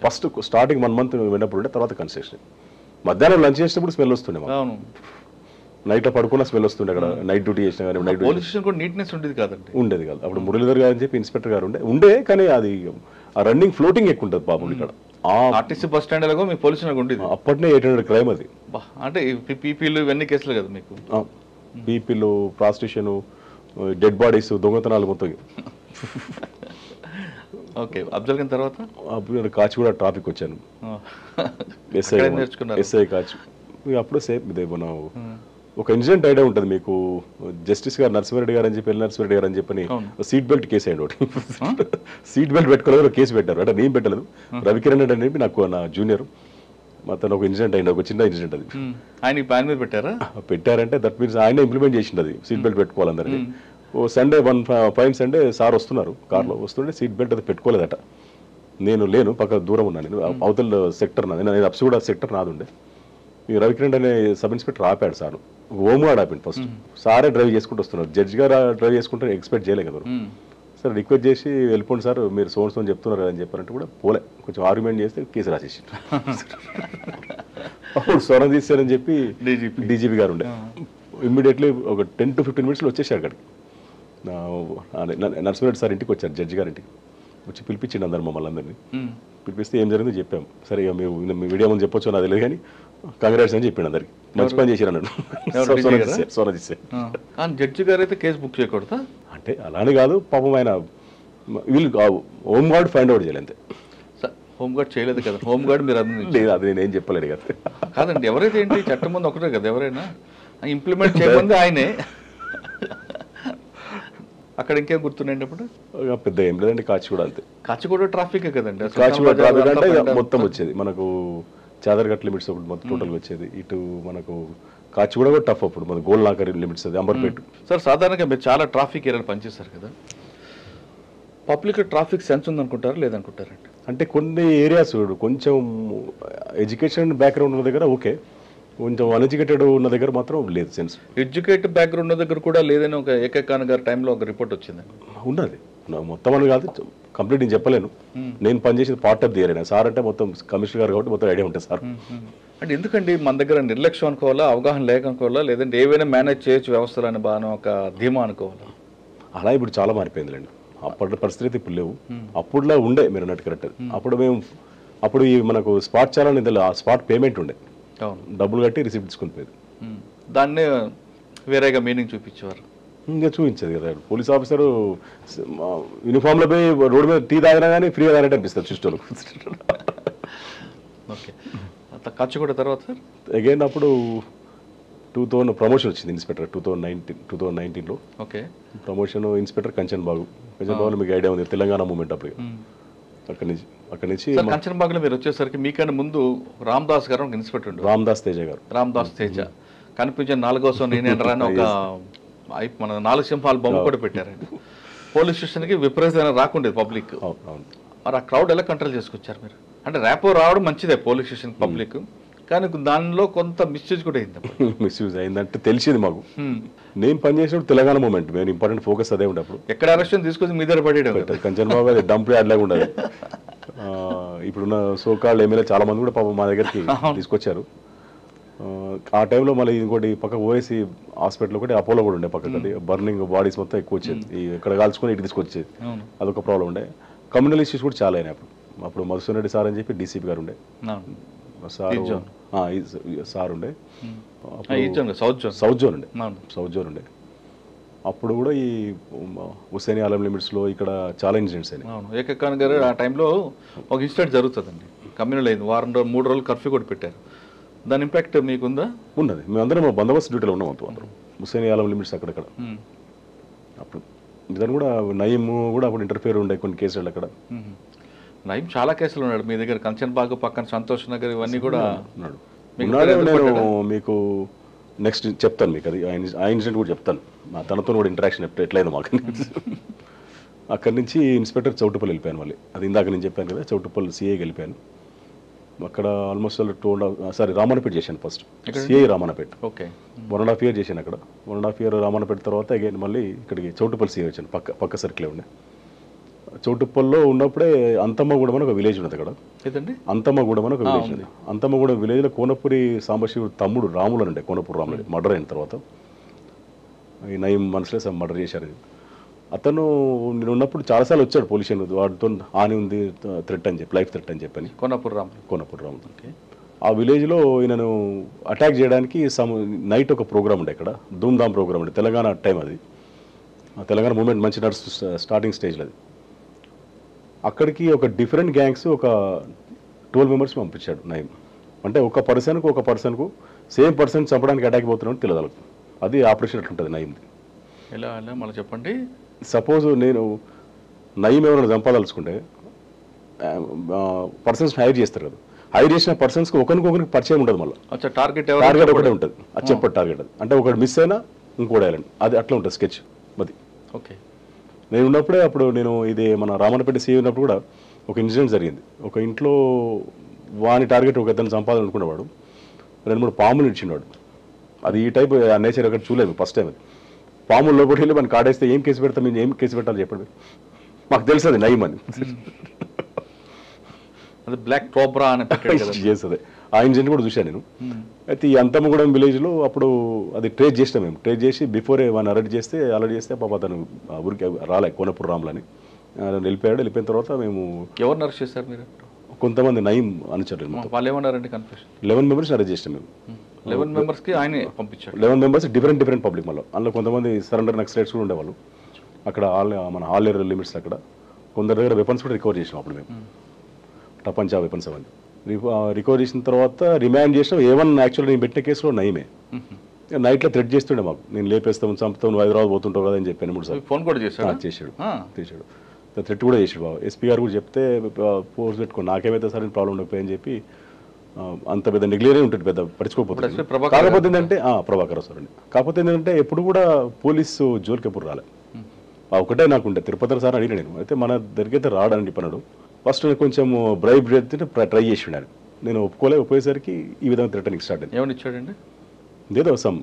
ఫస్ట్ స్టార్టింగ్ 1 month విన్నప్పుడు ఉండే, తర్వాత కన్స్ట్రక్షన్. మధ్యాహ్నం లంచ్ చేసినప్పుడు స్మెల్ వస్తుండే, నైట్ పడుకున్న స్మెల్ వస్తుండే. అక్కడ నైట్ డ్యూటీ చేసిన కానీ నైట్ పొల్యూషన్ కూడా నీట్నెస్ ఉండేది కాదండి. ఉండేది కాదు. అప్పుడు మురళీధర్ గారు అని చెప్పి ఇన్స్పెక్టర్ గారు ఉండే కానీ అది ఆ రన్నింగ్ ఫ్లోటింగ్ ఎక్కువ ఉంటుంది పాపం. ఇక్కడ ఆర్టీసీ బస్ స్టాండ్ లో మీ పొల్యూషన్ ఉండేది. అప్పటినే 800 క్రైమ్ అది. అంటే పీపీలు ఇవన్నీ కేసులు కదా మీకు? పీపీలు, ప్రాస్టిట్యూషన్, డెడ్ బాడీస్, దొంగతనాలు మొత్తం. ఓకే, అఫ్జల్ గంజ్ తర్వాత కాచిగూడ ట్రాఫిక్ వచ్చాను. ఎస్ఐ కాచి. అప్పుడు సేమ్ ఇదే మనం ఒక ఇన్సిడెంట్ ఐడియా ఉంటుంది మీకు. జస్టిస్ గారు నరసింహారెడ్డి గారు అని చెప్పి, నరసింహారెడ్డి గారు అని చెప్పని సీట్ బెల్ట్ కేసు అయ్యండి ఒకటి. సీట్ బెల్ట్ పెట్టుకోలేదు, కేసు పెట్టారు. అంటే నేను పెట్టలేదు, రవికిరణ్ రెడ్డి అని చెప్పి నాకు నా జూనియర్, మొత్తం ఒక ఇన్సిడెంట్ అయింది, ఒక చిన్న ఇన్సిడెంట్. అది ఆయన ప్లాన్ మీద పెట్టారంటే దట్ మీన్స్ ఆయన ఇంప్లిమెంట్ చేసింది అది, సీట్ బెల్ట్ పెట్టుకోవాలందరినీ. ఓ సండే ఫైన్ సండే సార్ వస్తున్నారు కార్లో, వస్తుంటే సీట్ బెల్ట్ అది పెట్టుకోలేదట. నేను లేను, పక్క దూరం ఉన్నాను, నేను అవతల సెక్టర్ నాది, నేను అప్సిగూడ సెక్టర్ నాది ఉండే. ఈ రవికిరణ్ అనే సబ్ ఇన్స్పెక్టర్ ఆపాడు సార్, హోమ్గార్డ్ ఆపిండు ఫస్ట్. సారే డ్రైవ్ చేసుకుంటూ వస్తున్నారు, జడ్జి గారు డ్రైవ్ చేసుకుంటే ఎక్స్పెక్ట్ చేయలేదు కదా. సార్ రిక్వెస్ట్ చేసి వెళ్ళిపోండి సార్, మీరు సోన్స్ అని చెప్తున్నారు అని చెప్పారంటే కూడా పోలే, కొంచెం ఆర్గ్యుమెంట్ చేస్తే కేసు రాసేసి అప్పుడు స్వరం తీస్తారని చెప్పి డీజీపీ గారు ఉండే. ఇమ్మీడియట్లీ ఒక 10 to 15 minutes వచ్చేసారు అక్కడికి. నరసింహారెడ్డి సార్ ఇంటికి వచ్చారు, జడ్జి గారి ఇంటికి వచ్చి పిలిపించిండి అందరు మమ్మల్ని అందరినీ. పిలిపిస్తే ఏం జరిగిందో చెప్పాం. సరే మేము మీ వీడియో ముందు చెప్పొచ్చు నాకు తెలియదు కానీ కంగ్రాట్స్ అని చెప్పిండు అందరికి, మంచి పని చేశారు అన్నాడు. జడ్జి గారు అయితే కేసు బుక్ చేయకూడదా? అంటే అలానే కాదు పాపం, ఆయన వీళ్ళు హోంగార్డ్ ఫైండ్ అవుట్ చేయాలి అంతే. హోంగార్డ్ చేయలేదు కదా, హోంగార్డ్ మీరు లేదు, అది నేనేం చెప్పలేదు కదా. కాదండి, ఎవరైతే ఏంటి చట్టం ముందు ఒకటే కదా, ఎవరైనా ఇంప్లిమెంట్ చేయమంది ఆయనే. అక్కడ ఇంకేం గుర్తున్నాయండి అప్పుడు? పెద్ద ఏం లేదండి, కాచిగూడ అంతే. కాచిగూడ ట్రాఫిక్ కదండి, కాచిగూడ ట్రాఫిక్ అంటే మొత్తం వచ్చేది మనకు చాదర్ఘట్ లిమిట్స్ ఒకటి మొత్తం టోటల్గా వచ్చేది. ఇటు మనకు కాచిగూడ కూడా టఫ్ అప్పుడు మన గోల్నాకర్ లిమిట్స్ అది, అంబర్పేట. సార్ సాధారణంగా మీరు చాలా ట్రాఫిక్ ఏరియాలు పనిచేస్తారు కదా, పబ్లిక్ ట్రాఫిక్ సెన్స్ ఉందనుకుంటారా లేదనుకుంటారండి? అంటే కొన్ని ఏరియాస్ కొంచెం ఎడ్యుకేషన్ బ్యాక్గ్రౌండ్ ఉన్న దగ్గర ఓకే, కొంచెం అన్ఎడ్యుకేటెడ్ ఉన్న దగ్గర మాత్రం లేదు సెన్స్. ఎడ్యుకేటెడ్ బ్యాక్గ్రౌండ్ ఉన్న దగ్గర కూడా లేదని ఒక ఏకే ఖాన్ గారి టైంలో ఒక రిపోర్ట్ వచ్చిందండి. ఉన్నది మొత్తం అని కాదు, కంప్లీట్ నేను చెప్పలేను. నేను పనిచేసేది part of the area. Sir అంటే మొత్తం కమిషనర్ గారు కాబట్టి మొత్తం ఐడియా ఉంటుంది సార్. అంటే ఎందుకండి మన దగ్గర నిర్లక్ష్యం అనుకోవాలా, అవగాహన లేక అనుకోవాలా, లేదంటే ఏవైనా మేనేజ్ చేయొచ్చు వ్యవస్థలు అని బాగా ఒక ధీమా అనుకోవాలా? అలా ఇప్పుడు చాలా మారిపోయిందిలేండి. అప్పటి పరిస్థితి ఇప్పుడు లేవు. అప్పుడులా ఉండే మీరు అన్నట్టు కరెక్ట్. అప్పుడు ఈ మనకు స్పాట్ చాలా స్పాట్ పేమెంట్ ఉండే, డబ్బులు కట్టి రిసిప్ట్ తీసుకొని పోయేది. దాన్నే వేరేగా మీనింగ్ చూపించేవారు. ఇంకా చూపించేది కదా పోలీస్ ఆఫీసరు యూనిఫామ్లో పోయి రోడ్డు మీద టీ తాగినా కానీ ఫ్రీగా తాగినట్టు అనిపిస్తారు చూసేవాళ్ళు. ఓకే, కచ్చగూడ తర్వాత సార్ అగైన్ అప్పుడు 2000 ప్రమోషన్ వచ్చింది ఇన్స్పెక్టర్ 2019లో. Okay, promotion inspector Kanchan Bagh. మీకు ఐడియా ఉంది, తెలంగాణ మూమెంట్ అప్పుడు. అక్కడి నుంచి కంచన్ బాగులో మీరు వచ్చేసరికి మీకన్నా ముందు రామదాస్ గారు ఒక ఇన్స్పెక్టర్ ఉండే, రామదాస్ తేజ గారు. రామదాస్ తేజ కనిపించిన 4వ నేనేంటరాని ఒక మన 4 సింహాల బొమ్మ కూడా పెట్టారండి. పోలీస్ స్టేషన్కి విపరీతమైన రాకుండేది పబ్లిక్. మరి ఆ క్రౌడ్ ఎలా కంట్రోల్ చేసుకొచ్చారు మీరు? అంటే ర్యాపో రావడం మంచిదే పోలీస్ స్టేషన్ పబ్లిక్, కానీ దానిలో కొంత మిస్యూజ్ కూడా అయింది. మిస్యూజ్ అయిందంటే తెలిసింది మాకు. నేను పనిచేసినప్పుడు తెలంగాణ మూమెంట్ మేము ఇంపార్టెంట్ ఫోకస్ అదే ఉండేప్పుడు. ఎక్కడ అరెస్ట్ తీసుకొచ్చి మీ దగ్గర పడేయడం కంచన్ బాబు అది డంప్ యార్డ్ లాగా ఉండదు. ఇప్పుడున్న సోకాల్డ్ ఎమ్మెల్యే చాలా మంది కూడా పాపం మా దగ్గరికి తీసుకొచ్చారు. ఆ టైంలో మళ్ళీ ఇంకోటి పక్క ఓఎస్సీ హాస్పిటల్ ఒకటి అపోలో కూడా ఉండే పక్కకి. అది బర్నింగ్ బాడీస్ మొత్తం ఎక్కువ వచ్చేది, ఇక్కడ కాల్చుకొని ఇటు తీసుకొచ్చేది. అదొక ప్రాబ్లం ఉండే. కమ్యూనల్ ఇష్యూస్ కూడా చాలా అయినాయి అప్పుడు మధుసూదన్ రెడ్డి సార్ అని చెప్పి డీసీపీ గారు ఉండే సార్ ఉండే, సౌత్ జోన్ ఉండే. అప్పుడు కూడా ఈ హుస్సేని ఆలం లిమిట్స్లో ఇక్కడ చాలా ఇన్సిడెంట్స్ అయినాయి. ఏకే ఖాన్ గారు ఆ టైంలో ఒక ఇన్సిడెంట్ జరుగుతుందండి, కమ్యూనల్ అయింది, 3 రోజులు కర్ఫ్యూ కూడా పెట్టారు. దాని ఇంపాక్ట్ మీకుందా? ఉన్నది. మేమందరం బందోబస్తు డ్యూటీలో ఉన్నాం అందరం హుస్సేని ఆలం లిమిట్స్ అక్కడక్కడ. అప్పుడు దాన్ని కూడా నయీం కూడా అప్పుడు ఇంటర్ఫియర్ ఉండే కొన్ని కేసులు అక్కడ. నయీం చాలా కేసులు ఉన్నాడు మీ దగ్గర, కంచన్ బాగ్ పక్కన సంతోష్ నగర్ ఇవన్నీ కూడా ఉన్నాడు. నేను మీకు నెక్స్ట్ చెప్తాను, మీకు అది ఆ ఇన్సిడెంట్ కూడా చెప్తాను. తనతో కూడా ఇంటరాక్షన్ ఎట్లయిందో మాకు. అక్కడి నుంచి ఇన్స్పెక్టర్ చౌటుపల్లి వెళ్ళిపోయాను మళ్ళీ. అది ఇందాక నేను చెప్పాను కదా, చౌటుపల్లి సిఐకి వెళ్ళిపోయాను. అక్కడ ఆల్మోస్ట్ రామన్నపేట చేశాను first, CI Ramannapet. Okay, 1.5 years చేశాను అక్కడ. 1.5 years రామన్నపేట తర్వాత అగైన్ మళ్ళీ ఇక్కడికి చౌటుపల్లి సిఐ వచ్చాను. పక్క సర్కిలే ఉండే. చౌటుప్పల్లో ఉన్నప్పుడే అంతమ్మగూడెం అని ఒక విలేజ్ ఉన్నది అక్కడ. అంతమ్మగూడెం అని ఒక విలేజ్ ఉంది. అంతమ్మగూడెం విలేజ్లో కోనపురి సాంబశివుడు తమ్ముడు రాములు ఉండే, కోనపూరి రాములు మర్డర్ అయిన తర్వాత ఈ నయీం మనసులో మర్డర్ చేశారు. అతను నేను ఉన్నప్పుడు చాలాసార్లు వచ్చాడు పోలీస్ వాటితో హాని ఉంది థ్రెట్ అని చెప్పి, లైఫ్ థ్రెట్ అని చెప్పని. కోనపూరి రాములు ఆ విలేజ్లో ఈయనను అటాక్ చేయడానికి నైట్ ఒక ప్రోగ్రామ్ ఉండే ఇక్కడ, ధూమ్ధామ్ ప్రోగ్రామ్ ఉండే. తెలంగాణ టైం అది, తెలంగాణ మూమెంట్ మంచి స్టార్టింగ్ స్టేజ్లో అది. అక్కడికి ఒక డిఫరెంట్ గ్యాంగ్స్ ఒక 12 members పంపించాడు నయీం. అంటే ఒక పర్సన్కు సేమ్ పర్సన్ చంపడానికి అటాక్ పోతున్నాడు తెలియదు. అది ఆపరేషన్ అట్లుంటుంది నయీంది. ఎలా మళ్ళీ చెప్పండి. సపోజ్ నేను నయీం ఎవరైనా చంపాదలుచుకుంటే పర్సన్స్ హైర్ చేస్తారు కదా, హైర్ చేసిన పర్సన్స్కి ఒకరికొకరికి పరిచయం ఉంటుంది. మళ్ళీ టార్గెట్ ఒకటే ఉంటుంది, అది చెప్పండి టార్గెట్. అది అంటే ఒకటి మిస్ అయినా ఇంకోటి వేయాలండి, అది అట్లా ఉంటుంది స్కెచ్ అది. ఓకే, నేను ఉన్నప్పుడే అప్పుడు నేను ఇది మన రామన్నపేట సీఏ ఉన్నప్పుడు కూడా ఒక ఇన్సిడెంట్ జరిగింది. ఒక ఇంట్లో వాని టార్గెట్ ఒక ఇద్దరిని చంపాలనుకునేవాడు, 2-3 పాములు ఇచ్చినవాడు. అది ఈ టైప్ ఆ నేచర్ అక్కడ చూడలేదు ఫస్ట్ టైం. అది పాములు లోపలికి వెళ్ళి మనం కాడేస్తే ఏం కేసు పెడతాం, మేము ఏం కేసు పెట్టాలి చెప్పండి, మాకు తెలుసు అది నయీం అని. అది బ్లాక్ కోబ్రా అని చేస్తుంది. ఆ ఇన్సిడెంట్ కూడా చూశాను నేను. అయితే ఈ అంతమ్మగూడెం విలేజ్లో అప్పుడు అది ట్రేస్ చేసినాం మేము. ట్రేస్ చేసి బిఫోరే వాడిని అరెస్ట్ చేస్తే పాప అతను ఊరికి రాలే, కోనపూరి రాములని వెళ్ళిపోయాడు. వెళ్ళిపోయిన తర్వాత మేము ఎవరిని అరెస్ట్ చేశారు మీరు? కొంతమంది నయీం అనుచరులు. వాళ్ళు ఏమన్నారండి? కన్ఫ్యూషన్. 11 members అరెస్ట్ చేసినాం మేము. 11 members ఆయనే పంపించాడు. 11 members డిఫరెంట్ పబ్లిక్. మళ్ళీ అందులో కొంతమంది సరెండర్ నక్సలైట్స్ కూడా ఉండేవాళ్ళు అక్కడ. మన ఆల్ ఏరియా లిమిట్స్ అక్కడ కొందరి దగ్గర వెపన్స్ కూడా రికవర్ చేసినాం అప్పుడు మేము, టపంచా వెపన్స్ అవన్నీ రికవర్ చేసిన తర్వాత రిమాండ్ చేసినాం. యాక్చువల్లీ నేను పెట్టిన కేసులో నయీమే. నైట్లో థ్రెట్ చేస్తుండే మాకు, నేను లేపేస్తాము, చంపుతాము, హైదరాబాద్ పోతుంటావు కదా అని చెప్పాను 3 సార్లు. ఫోన్ కూడా చేశాడు. థ్రెట్ కూడా చేసాడు బాబు. ఎస్పీ గారు కూడా చెప్తే ఫోర్స్ పెట్టుకో, నాకేమైతే సరే ప్రాబ్లం ఉండకపోయి చెప్పి అంత పెద్ద నెగ్లేరే ఉంటుంది, పెద్ద పట్టించుకోకపోతుంది. కాకపోతే ఏంటంటే ప్రభాకర్ సార్ అండి. కాకపోతే ఏంటంటే ఎప్పుడు కూడా పోలీసు జోలికి ఎప్పుడు రాలే. ఒకటే నాకు ఉండే తిరుపతి సార్ అడిగిన నేను అయితే మన దగ్గరికి అయితే రాడని చెప్పన్నాడు. ఫస్ట్ కొంచెం బ్రైబ్ ట్రై చేసి ఉన్నాను. నేను ఒప్పుకోయేసరికి ఈ విధంగా థ్రెటనింగ్ స్టార్ట్ అయింది. ఏమని ఇచ్చాడండి? ఏదో సమ్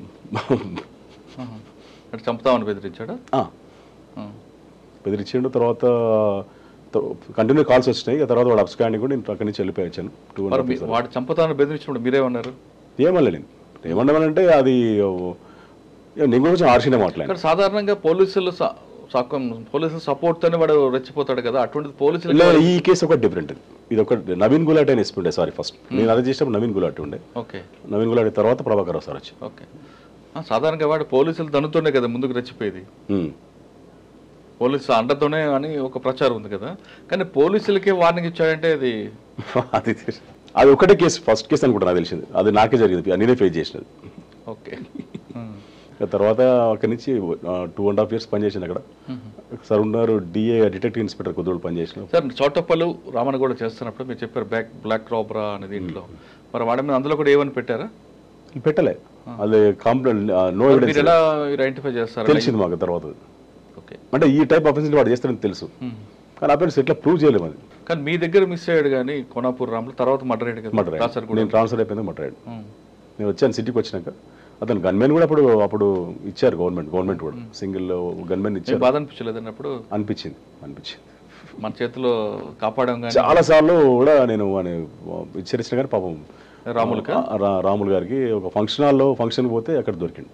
అంటే చంపుతామని బెదిరించాడా? బెదిరించాడు. తర్వాత కంటిన్యూ కాల్స్ వచ్చినాయి. తర్వాత వాడు అబ్స్కాండింగ్ కూడా నేను అక్కడి నుంచి వెళ్ళిపోయాను. వాడు చంపుతామని బెదిరించినప్పుడు మీరేమన్నారు? ఏమన్నా నేను ఏమన్నానంటే అది నేను కొంచెం ఆర్షినే మాట్లాడాను. సాధారణంగా పోలీసులు సపోర్ట్ తోనే వాడు రెచ్చిపోతాడు కదా, అటువంటి పోలీసులు. ఈ కేసు ఒక డిఫరెంట్. ఇది ఒక నవీన్ గులాటి అని ఎస్పీ ఉండే. సారీ ఫస్ట్ నేను అరెస్ట్ చేసినప్పుడు నవీన్ గులాటి ఉండే. ఓకే. నవీన్ గులాటి తర్వాత ప్రభాకర్ రావు సార్ వచ్చి. ఓకే. సాధారణంగా వాడు పోలీసులు దనుతోనే కదా ముందుకు రెచ్చిపోయేది, పోలీసు అండతోనే అని ఒక ప్రచారం ఉంది కదా. కానీ పోలీసులకే వార్నింగ్ ఇచ్చాడంటే అది అది ఒకటే కేసు, ఫస్ట్ కేసు అనుకుంటా నాకు తెలిసింది. అది నాకే జరిగింది, నేనే ఫేస్ చేసినది. ఓకే. తర్వాత అక్కడి నుంచి 2.5 years పనిచేసింది అక్కడ. సార్ ఉన్నారు డిఏ డిటెక్టివ్ ఇన్స్పెక్టర్ కొద్దిరోజు పనిచేసిన. సార్ చోటప్పలు రామన్ కూడా చేస్తున్నప్పుడు మీరు చెప్పారు బ్లాక్ రాబరా అనేది ఇంట్లో, మరి వాడి మీద అందులో కూడా ఏమని పెట్టారా? పెట్టలే, అది కంప్లైంట్ నో ఎవిడెన్స్. ఎలా ఐడెంటిఫై చేస్తారు? తెలిసింది మాకు తర్వాత. అంటే ఈ టైప్ ఆఫెన్స్ వాడు చేస్తారని తెలుసు, కానీ అఫెన్స్ ఎట్లా ప్రూవ్ చేయలేము అది. కానీ మీ దగ్గర మిస్ అయ్యాడు కానీ కోనాపూర్ రాములు, తర్వాత మర్డర్ అయ్యాడు కదా. నేను ట్రాన్స్ఫర్ అయిపోయింది మర్డర్ అయ్యాడు. నేను వచ్చాను సిటీకి వచ్చినాక. అతను గన్మెన్ కూడా అప్పుడు ఇచ్చారు గవర్నమెంట్ కూడా సింగిల్ గన్మెన్ ఇచ్చారు. బాధ అనిపించలేదు అన్నప్పుడు? అనిపించింది. మన చేతిలో కాపాడాం. చాలా సార్లు కూడా నేను హెచ్చరించిన కానీ పాపం రాములు గారికి ఒక ఫంక్షన్ పోతే అక్కడ దొరికింది.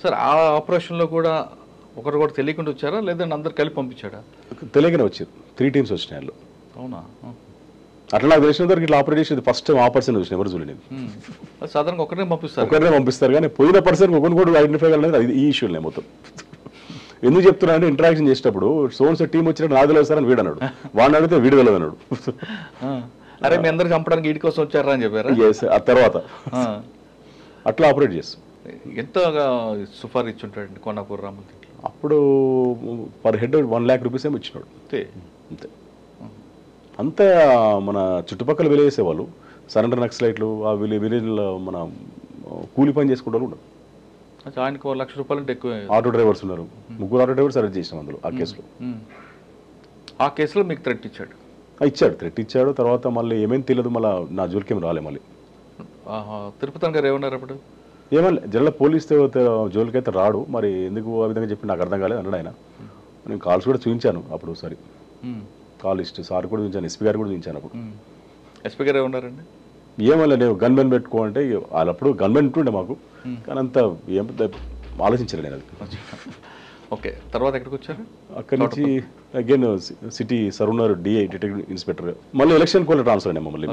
సార్ ఆ ఆపరేషన్లో కూడా ఒకరు కూడా తెలియకుండా వచ్చారా లేదంటే అందరు కలిపి పంపించాడా? తెలియకనే వచ్చారు. 3 teams వచ్చినాయి వాళ్ళు. అవునా? అట్లా నాకు తెలిసిన వరకు ఇట్లా ఆపరేట్ చేసేది ఫస్ట్ టైం ఆ పర్సన్ వచ్చిన ఎవరు చూడలేదు. సాధారణంగా ఒకరినే పంపిస్తారు కానీ పోయిన పర్సన్ ఒకరిని కూడా ఐడెంటిఫై కాలేదు. ఈ ఇష్యూలే మొత్తం. ఎందుకు చెప్తున్నా అంటే ఇంటరాక్షన్ చేసేటప్పుడు సోన్స్ టీం వచ్చినట్టు నాకు తెలియదు సార్ అని వీడు అన్నాడు, వాడిని అడిగితే వీడు తెలియదు అన్నాడు. అరే మీ అందరికి చంపడానికి వీడి కోసం వచ్చారా అని చెప్పారు. ఆ తర్వాత అట్లా ఆపరేట్ చేస్తాం. ఎంత సుఫార్ ఇచ్చుంటాడండి కోనాపూర్ రాములు? అప్పుడు పర్ హెడ్ 1 lakh rupees ఏమో ఇచ్చినాడు అంతే. అంతే మన చుట్టుపక్కల విలేజేసేవాళ్ళు సరెండర్ నక్సలైట్లు ఆ విలేజ్లో మన కూలి పని చేసుకుంటారు కూడా. ఆయనకు 1 lakh రూపాయలు అంటే ఎక్కువ. ఆటో డ్రైవర్స్ ఉన్నారు, 3 ఆటో డ్రైవర్స్ అరెస్ట్ చేసినాం అందులో ఆ కేసులో. ఆ కేసులో మీకు థ్రెట్ ఇచ్చాడు? థ్రెట్ ఇచ్చాడు. తర్వాత మళ్ళీ ఏమేమి తెలియదు, మళ్ళీ నా జోలికేం రాలే. మళ్ళీ తిరుపతి గారు ఏమన్నారు అప్పుడు? ఏమన్నా జనరల్ పోలీస్ జోలికైతే రాడు, మరి ఎందుకు ఆ విధంగా చెప్పి నాకు అర్థం కాలేదు అన్నాడు ఆయన. నేను కాల్స్ కూడా చూపించాను అప్పుడు ఒకసారి, కాల్ లిస్ట్ సార్ కూడా చూపించాను, ఎస్పీ గారు కూడా చూపించాను. అప్పుడు ఎస్పీ గారు ఏమన్నారండి? ఏమన్నా నేను గన్మెన్ పెట్టుకో అంటే వాళ్ళప్పుడు గన్మెన్ ఉంటుండే మాకు, కానీ అంత ఏం ఆలోచించలేదు నేను అది. ఓకే. తర్వాత ఎక్కడికి వచ్చారు? అక్కడి నుంచి అగైన్ సిటీ సార్ ఉన్నారు డిఐ డిటెక్టివ్ ఇన్స్పెక్టర్. మళ్ళీ ఎలక్షన్ కూడా ట్రాన్స్ఫర్ అయ్యాము. మళ్ళీ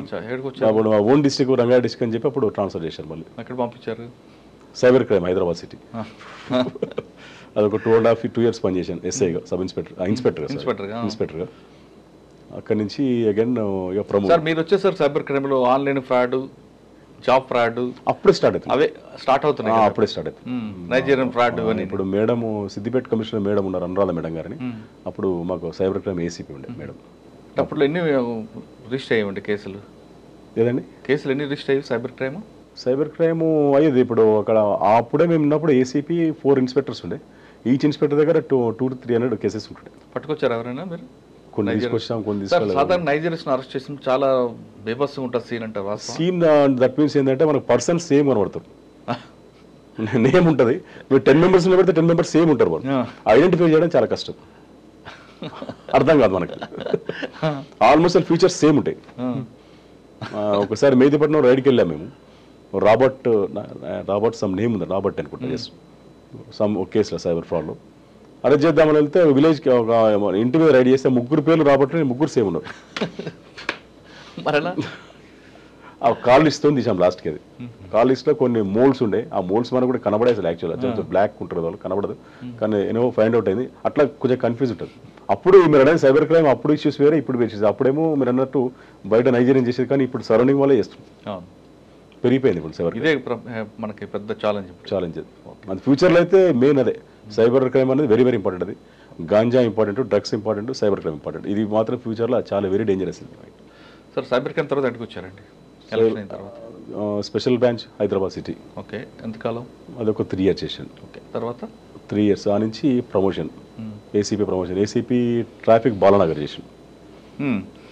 అప్పుడు ఓన్ డిస్ట్రిక్ట్ రంగారెడ్డి డిస్ట్రిక్ట్ అని చెప్పి అప్పుడు ట్రాన్స్ఫర్ చేశారు. మళ్ళీ ఎక్కడ పంపించారు? Cyber crime Hyderabad city. అదొక 2.5 years పనిచేశాను ఎస్ఐగా, సబ్ ఇన్స్పెక్టర్గా. అక్కడి నుంచి అగైన్ ప్రమోట్. సార్ మీరు వచ్చేసారు సైబర్ క్రైమ్లో ఆన్లైన్ ఫ్రాడ్, జాబ్ ఫ్రాడ్ అప్పుడే స్టార్ట్ అవుతుంది. అవే స్టార్ట్ అవుతున్నాయి. అప్పుడే స్టార్ట్ అవుతుంది. నైజీరియన్ ఫ్రాడ్ అని. ఇప్పుడు మేడం సిద్దిపేట కమిషనర్ మేడం ఉన్నారు అనురాధ మేడం గారిని, అప్పుడు మాకు సైబర్ క్రైమ్ ఏసీపీ ఉండే మేడం. అప్పుడు ఎన్ని రిజిస్టర్ అయ్యండి కేసులు? ఏదండి కేసులు ఎన్ని రిజిస్టర్ అయ్యి సైబర్ క్రైమ్ అయ్యేది? ఇప్పుడు అక్కడ అప్పుడే మేము ఉన్నప్పుడు ఏసీపీ 4 inspectors ఉండే. ఈచ్ ఇన్స్పెక్టర్ దగ్గర 200 to 300 కేసెస్ ఉంటుండే. పట్టుకొచ్చారు ఎవరైనా మీరు? కొన్ని తీసుకొచ్చాం, కొన్ని తీసుకోలేదు. సాధారణ నైజీరియన్స్ అరెస్ట్ చేసిన చాలా బేబస్గా ఉంటుంది సీన్ అంటారు. సీన్ దట్ మీన్స్ ఏంటంటే మనకు పర్సన్ సేమ్ కనబడతారు. నేమ్ ఉంటుంది, మీరు 10 members పెడితే 10 members సేమ్ ఉంటారు. వాళ్ళు ఐడెంటిఫై చేయడం చాలా కష్టం, అర్థం కాదు మనకి. ఆల్మోస్ట్ ఆల్ ఫీచర్స్ సేమ్ ఉంటాయి. ఒకసారి మెహదీపట్నం రైడ్కి వెళ్ళాము మేము. రాబర్ట్ సమ్ నేమ్ ఉంది, రాబర్ట్ అనుకుంటా. ఎస్ సమ్ ఒక కేసులో సైబర్ ఫ్రాడ్లో అరెస్ట్ చేద్దామని వెళ్తే విలేజ్కి ఒక ఇంటి మీద రైడ్ చేస్తే 3 పేర్లు రాబర్ట్, 3 సేమ్ ఉన్నారు. ఆ కాల్ లిస్ట్తో తీసాం లాస్ట్కి. అది కాల్ లిస్ట్లో కొన్ని మోల్స్ ఉండే, ఆ మోల్స్ మనకు కూడా కనబడేది యాక్చువల్గా. బ్లాక్ ఉంటుంది వాళ్ళు కనబడదు, కానీ ఏమో ఫైండ్ అవుట్ అయింది. అట్లా కొంచెం కన్ఫ్యూజ్ ఉంటుంది. అప్పుడు మీరు అనేది సైబర్ క్రైమ్ అప్పుడు ఇష్యూస్ వేరే, ఇప్పుడు ఇష్యూస్. అప్పుడేమో మీరు అన్నట్టు బయట నైజీరియన్ చేసేది, కానీ ఇప్పుడు సరౌండింగ్ వల్లే చేస్తుంది. పెరిగిపోయింది ఇప్పుడు సైబర్. ఇదే మనకి పెద్ద ఛాలెంజ్. మన ఫ్యూచర్లో అయితే మెయిన్ అదే సైబర్ క్రైమ్ అనేది వెరీ వెరీ ఇంపార్టెంట్. అది ganja important, drugs important, cyber crime important. ఇది మాత్రం ఫ్యూచర్లో చాలా very dangerous. Sir cyber crime తర్వాత ఎక్కడికి వచ్చారండి? Special branch Hyderabad city. Okay. ఎంతకాలం? అదొక 3 years చేశాను. ఓకే. తర్వాత 3 years ఆ నుంచి promotion ACP promotion, ACP traffic Balanagar చేసాను.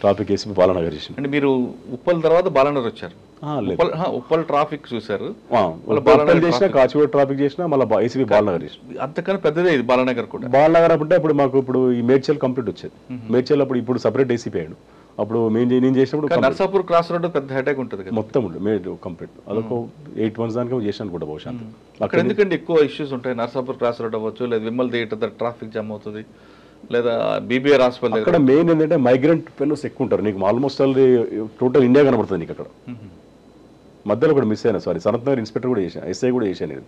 ట్రాఫిక్ ఏసీపీ బాలానగర్ చేసాను. అంటే మీరు ఉప్పల్ తర్వాత బాలానగర్ వచ్చారు. ఉప్పల్ ట్రాఫిక్ చూసారు, బాలానగర్ చేసిన, కాచిగూడ ట్రాఫిక్ చేసిన, మళ్ళీ ఏసీపీ బాలానగర్ చేసిన. అంతకన్నా పెద్దదే ఇది బాలానగర్ కూడా. బాలానగర్ అంటే ఇప్పుడు మాకు ఇప్పుడు ఈ మేడ్చల్ కంప్లీట్ వచ్చేది. మేడ్చల్ అప్పుడు ఇప్పుడు సపరేట్ ఏసీపీ అయ్యాడు. అప్పుడు నేను చేసినప్పుడు నర్సాపూర్ క్రాస్ రోడ్ పెద్ద హెడేక్ ఉంటుంది మొత్తం కంప్లీట్. అదొక 8 months దానికి చేసాను కూడా బహుశా. అక్కడ ఎందుకంటే ఎక్కువ ఇష్యూస్ ఉంటాయి. నర్సాపూర్ క్రాస్ రోడ్ అవ్వచ్చు, లేదా విమల్ థియేటర్ ట్రాఫిక్ జామ్ అవుతుంది, లేదా బీబీఆర్ హాస్పిటల్. అక్కడ మెయిన్ ఏంటంటే మైగ్రెంట్ ఫెలోస్ ఎక్కువ ఉంటారు. నీకు ఆల్మోస్ట్ టోటల్ ఇండియా కనబడుతుంది నీకు అక్కడ. మధ్యలో కూడా మిస్ అయినా, సారీ, సనత్ నగర్ ఇన్స్పెక్టర్ కూడా చేశాను, ఎస్ఐ కూడా చేశాను నేను.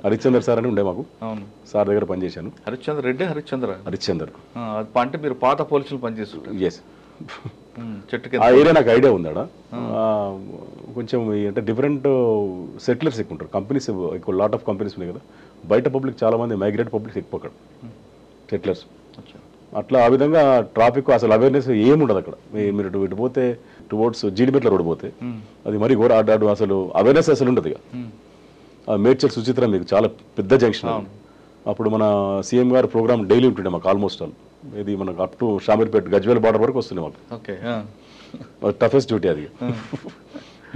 హరిశ్చందర్ సార్ అని ఉండే మాకు, సార్ దగ్గర పనిచేశాను. హరిశ్చందర్ రెడ్డి, హరిశ్చందర్ అంటే మీరు పాత పోలీసులు పనిచేస్తుంటారు. ఎస్, ఆ ఏరియా నాకు ఐడియా ఉందాడ. కొంచెం అంటే డిఫరెంట్ సెటిలర్స్ ఎక్కువ ఉంటారు, కంపెనీస్ ఎక్కువ, లాట్ ఆఫ్ కంపెనీస్ ఉన్నాయి కదా. బయట పబ్లిక్ చాలా మంది మైగ్రేట్ పబ్లిక్ ఎక్కువ అక్కడ, సెటిలర్స్. అట్లా ఆ విధంగా ట్రాఫిక్ అసలు అవేర్నెస్ ఏముండదు అక్కడ. మీరు ఇటు పోతే టువర్డ్స్ జీడిమెట్ల రోడ్ పోతే అది మరీ ఘోర అడ్డాడు, అసలు అవేర్నెస్ అసలు ఉండదు. ఇక మేడ్చల్ సుచిత్ర మీకు చాలా పెద్ద జంక్షన్. అప్పుడు మన సీఎం గారు ప్రోగ్రామ్ డైలీ ఉంటుండే మాకు, ఆల్మోస్ట్ ఆల్. ఇది మనకు up to Shamirpet Gajwel border వరకు వస్తుంది మాకు. టఫెస్ట్ డ్యూటీ అది.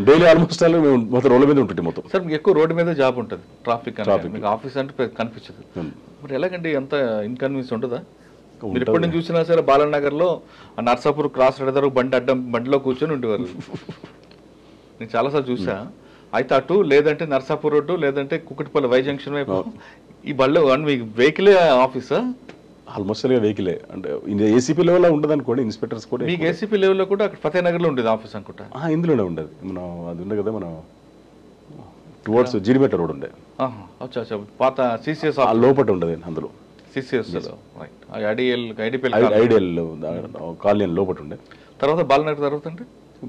డైలీ ఆల్మోస్ట్ ఆల్ మేము మొత్తం రోడ్ల మీద ఉంటుంది మొత్తం. సార్ మీకు ఎక్కువ రోడ్డు మీద జాబ్ ఉంటుంది, ట్రాఫిక్ మీకు ఆఫీస్ అంటే కనిపించదు. మరి ఎలాగండి, ఎంత ఇన్కన్వీనియన్స్ ఉంటుందా? మీరు ఎప్పటి నుంచి చూసినా సరే బాలనగర్ లో నర్సాపూర్ క్రాస్ రోడ్ దగ్గర బండిలో కూర్చొని ఉండేవారు. నేను చాలాసార్లు చూసా. అయితే అటు లేదంటే నర్సాపూర్ రోడ్డు, లేదంటే కుక్కటిపల్లి వై జంక్షన్ వైపు ఈ బళ్ళు. మీకు వెహికలే ఆఫీసా? ఆల్మోస్ట్ వెహికలే. అంటే ఏసీపీ లెవెల్లో ఉండదు అనుకోండి, ఇన్స్పెక్టర్స్ కూడా. మీకు ఏసీపీ లెవెల్లో కూడా అక్కడ ఫతేనగర్ లో ఉండేది ఆఫీస్ అనుకుంటా. ఇందులోనే ఉండదు. మనం అది ఉండే కదా, మనం టువర్డ్స్ జీడిమెట్ల రోడ్ ఉండే. పాత సిసిఎస్ లోపల ఉండదు అందులో. ఐడియల్ కాలనీ లోపల ఉండే. తర్వాత బాలనగర్ తర్వాత అంటే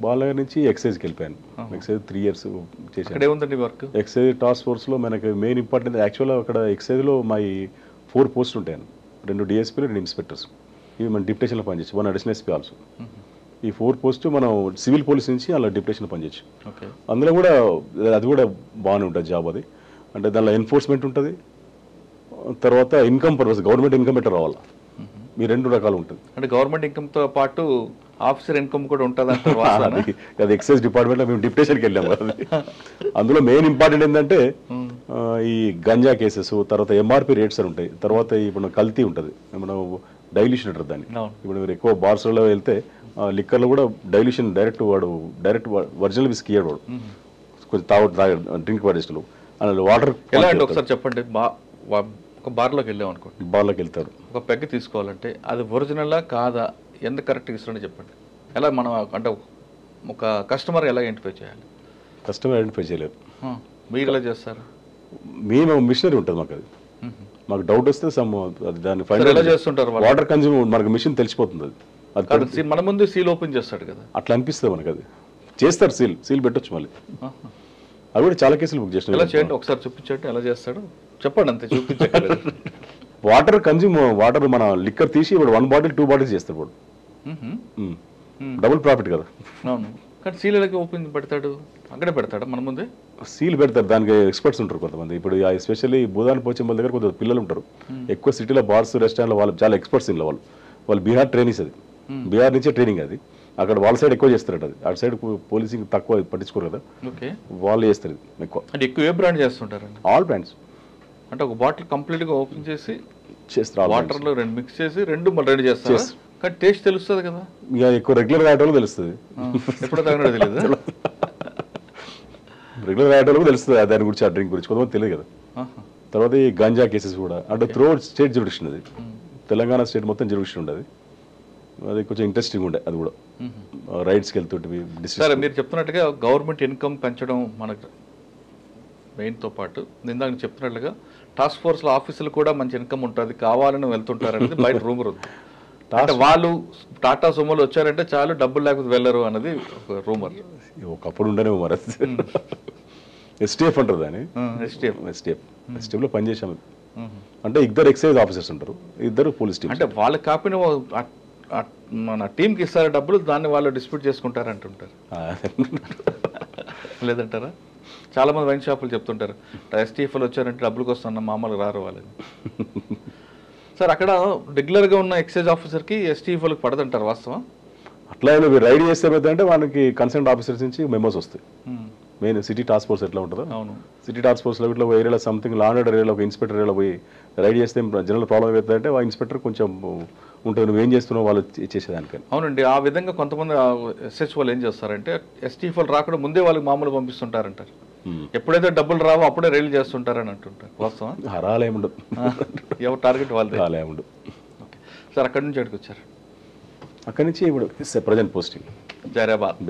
బాలనగర్ నుంచి ఎక్సైజ్కి వెళ్ళిపోయాను. ఎక్సైజ్ 3 years చేశాను. అక్కడ ఏముందండి వర్క్? ఎక్సైజ్ టాస్క్ ఫోర్స్లో మనకి మెయిన్ ఇంపార్టెంట్ యాక్చువల్గా అక్కడ ఎక్సైజ్లో మా 4 posts ఉంటాయి. 2 DSPలు, 2 ఇన్స్పెక్టర్స్. ఇవి మన డిప్యుటేషన్లో పనిచేయచ్చు. 1 అడిషనల్ ఎస్పీ ఆల్సో. ఈ 4 posts మనం సివిల్ పోలీస్ నుంచి అలా డిప్యుటేషన్లో పనిచేయచ్చు. అందులో కూడా అది కూడా బాగానే ఉంటుంది జాబ్ అది. అంటే దానిలో ఎన్ఫోర్స్మెంట్ ఉంటుంది, తర్వాత ఇన్కమ్ పర్పస్ గవర్నమెంట్ ఇన్కమ్ ఎట్లా రావాలి, మీ 2 రకాలు ఉంటుంది. అంటే గవర్నమెంట్ ఇన్కమ్తో పాటు ఆఫీసర్ ఇన్కమ్ కూడా ఉంటుంది అంటారు. అది ఎక్సైజ్ డిపార్ట్మెంట్లో మేము డిప్యుటేషన్కి వెళ్ళాము. అందులో మెయిన్ ఇంపార్టెంట్ ఏంటంటే ఈ గంజా కేసెస్, తర్వాత ఎంఆర్పి రేట్స్ అని ఉంటాయి, తర్వాత ఇప్పుడు కల్తీ ఉంటుంది, మనం డైల్యూషన్ అంటారు దాన్ని. ఇప్పుడు మీరు ఎక్కువ బార్స్లో వెళ్తే లిక్కర్లో కూడా డైల్యూషన్ డైరెక్ట్ ఒరిజినల్ విస్కీ ఇయ్యాడు వాడు, కొంచెం డ్రింక్ పడేస్టులు అలా వాటర్. ఎలా అంటే ఒకసారి చెప్పండి. ఒక బార్లోకి వెళ్ళాం అనుకోండి, బార్లోకి వెళ్తారు, ఒక పెగ్ తీసుకోవాలంటే అది ఒరిజినలా కాదా, ఎంత కరెక్ట్గా ఇస్తారని చెప్పండి. ఎలా మనం అంటే ఒక కస్టమర్ ఎలా ఐడెంటిఫై చేయాలి? కస్టమర్ ఐడెంటిఫై చేయలేదు. మీరు ఎలా చేస్తారు? మేము మిషనరీ ఉంటుంది మాకు, అది మాకు డౌట్ వస్తే దాన్ని ఫైనల్ ఎలా చేస్తుంటారు? వాటర్ కన్జ్యూమ్ మనకు మిషన్ తెలిసిపోతుంది. అది మన ముందు సీల్ ఓపెన్ చేస్తాడు కదా, అట్లా అనిపిస్తుంది మనకు. అది చేస్తారు, సీల్ పెట్టొచ్చు మళ్ళీ. అవి కూడా చాలా కేసులు బుక్ చేసిన. ఎలా చేయండి ఒకసారి చూపించండి, ఎలా చేస్తాడు చెప్పండి, అంతే చూపించగలరు. వాటర్ కన్జ్యూమ్, వాటర్ మన లిక్కర్ తీసి ఇప్పుడు 1 bottle 2 bottles చేస్తాడు ఇప్పుడు. డబుల్ ప్రాఫిట్ కదా. అవును, కానీ సీల్ ఎలా ఓపెన్ పెడతాడు? అక్కడే పెడతాడు మన ముందే సీల్ పెడతారు. దానికి ఎక్స్పర్ట్స్ ఉంటారు కొంతమంది. ఇప్పుడు ఎస్పెషల్లీ భూదాన్ పోచంబల్ దగ్గర కొంత పిల్లలు ఉంటారు ఎక్కువ, సిటీలో బార్స్ రెస్టారెంట్లో వాళ్ళు చాలా ఎక్స్పర్ట్స్ ఇంట్లో వాళ్ళు బీహార్ ట్రైనింగ్స్. అది బీహార్ నుంచే ట్రైనింగ్. అది అక్కడ వాళ్ళ సైడ్ ఎక్కువ చేస్తారట. అది అటు సైడ్ పోలీసింగ్ తక్కువ పట్టించుకోరు కదా, వాళ్ళు చేస్తారు ఎక్కువ. అంటే ఎక్కువ ఏ బ్రాండ్ చేస్తుంటారు? All brands. అంటే ఒక బాటిల్ కంప్లీట్ గా ఓపెన్ చేసి చేస్తారు, వాటర్ లో 2 మిక్స్ చేసి 2 చేస్తారు. కానీ టేస్ట్ తెలుస్తుంది కదా, ఇక ఎక్కువ రెగ్యులర్ తాగేటోళ్ళు తెలుస్తుంది. ఎప్పుడు తాగినట్టు తెలియదు, రెగ్యులర్ తాగేటోళ్ళకి తెలుస్తుంది దాని గురించి, ఆ డ్రింక్ గురించి కొంతమంది తెలియదు కదా. తర్వాత ఈ గంజా కేసెస్ కూడా అంటే త్రూఅవుట్ స్టేట్ జ్యుడిక్షన్. అది తెలంగాణ స్టేట్ మొత్తం జ్యుడిక్షన్ ఉండేది. అది కొంచెం ఇంట్రెస్టింగ్ ఉండే. అది కూడా రైడ్స్కి వెళ్తుంటే. సరే, మీరు చెప్తున్నట్టుగా గవర్నమెంట్ ఇన్కమ్ పెంచడం మనకు మెయిన్తో పాటు ఇందాక చెప్తున్నట్లుగా టాస్క్ ఫోర్స్లో ఆఫీసులు కూడా మంచి ఇన్కమ్ ఉంటుంది, కావాలని వెళ్తుంటారు అనేది బయట రూమర్ ఉంది. అంటే వాళ్ళు టాటా సుమోలు వచ్చారంటే చాలు, డబ్బులు లేకపోతే వెళ్ళరు అన్నది ఒక రూమర్. ఒకప్పుడు ఉండనే మరి. ఎస్టీఎఫ్ అంటారు దాన్ని. ఎస్టీఎఫ్లో పనిచేసాము. అంటే 2 ఎక్సైజ్ ఆఫీసర్స్ ఉంటారు, 2 పోలీస్ టీమ్. అంటే వాళ్ళకి కాపిన మన టీంకి ఇస్తారు డబ్బులు, దాన్ని వాళ్ళు డిస్ప్యూట్ చేసుకుంటారు అంటుంటారు. లేదంటారా? చాలా మంది వైన్ షాపులు చెప్తుంటారు, ఎస్టీఎఫ్లు వచ్చారంటే డబ్బులకు వస్తున్నా, మామూలు రారు వాళ్ళని. సార్ అక్కడ రెగ్యులర్గా ఉన్న ఎక్సైజ్ ఆఫీసర్కి ఎస్టీఎఫ్ఓలకు పడదంటారు వాస్తవం? అట్లా నువ్వు రైడ్ చేస్తే పెద్దంటే మనకి కన్సర్న్ ఆఫీసర్స్ నుంచి మెమోస్ వస్తాయి. మెయిన్ సిటీ టాస్క్ ఫోర్స్ ఎట్లా ఉంటుందో అవును. సిటీ టాస్క్ ఫోర్స్లో ఇట్లా ఏరియాలో సంథింగ్ లా అండ్ ఆర్డర్ ఏరియాలో ఒక ఇన్స్పెక్టర్ ఏరియాలో పోయి రైడ్ చేస్తే జనరల్ ప్రాబ్లం అవుతుందంటే ఆ ఇన్స్పెక్టర్ కొంచెం ఉంటుంది నువ్వేం చేస్తున్నావు వాళ్ళు చేసేదానికని. అవునండి, ఆ విధంగా కొంతమంది ఎస్హెచ్ఓలు ఏం చేస్తారంటే ఎస్టీఎఫ్ఓలు రాకుండా ముందే వాళ్ళకి మామూలు పంపిస్తుంటారంటారు. ఎప్పుడైతే డబ్బులు రావో అప్పుడే రైలు చేస్తుంటారని అంటుంటారు. వాస్తవం? హరాలేముండదు, ఎవరు టార్గెట్ వాళ్ళు. హరాలేముండదు. సార్ అక్కడి నుంచి ఎక్కడికి వచ్చారు? అక్కడి నుంచి ఇప్పుడు ప్రజెంట్ పోస్టింగ్ జైరాబాద్.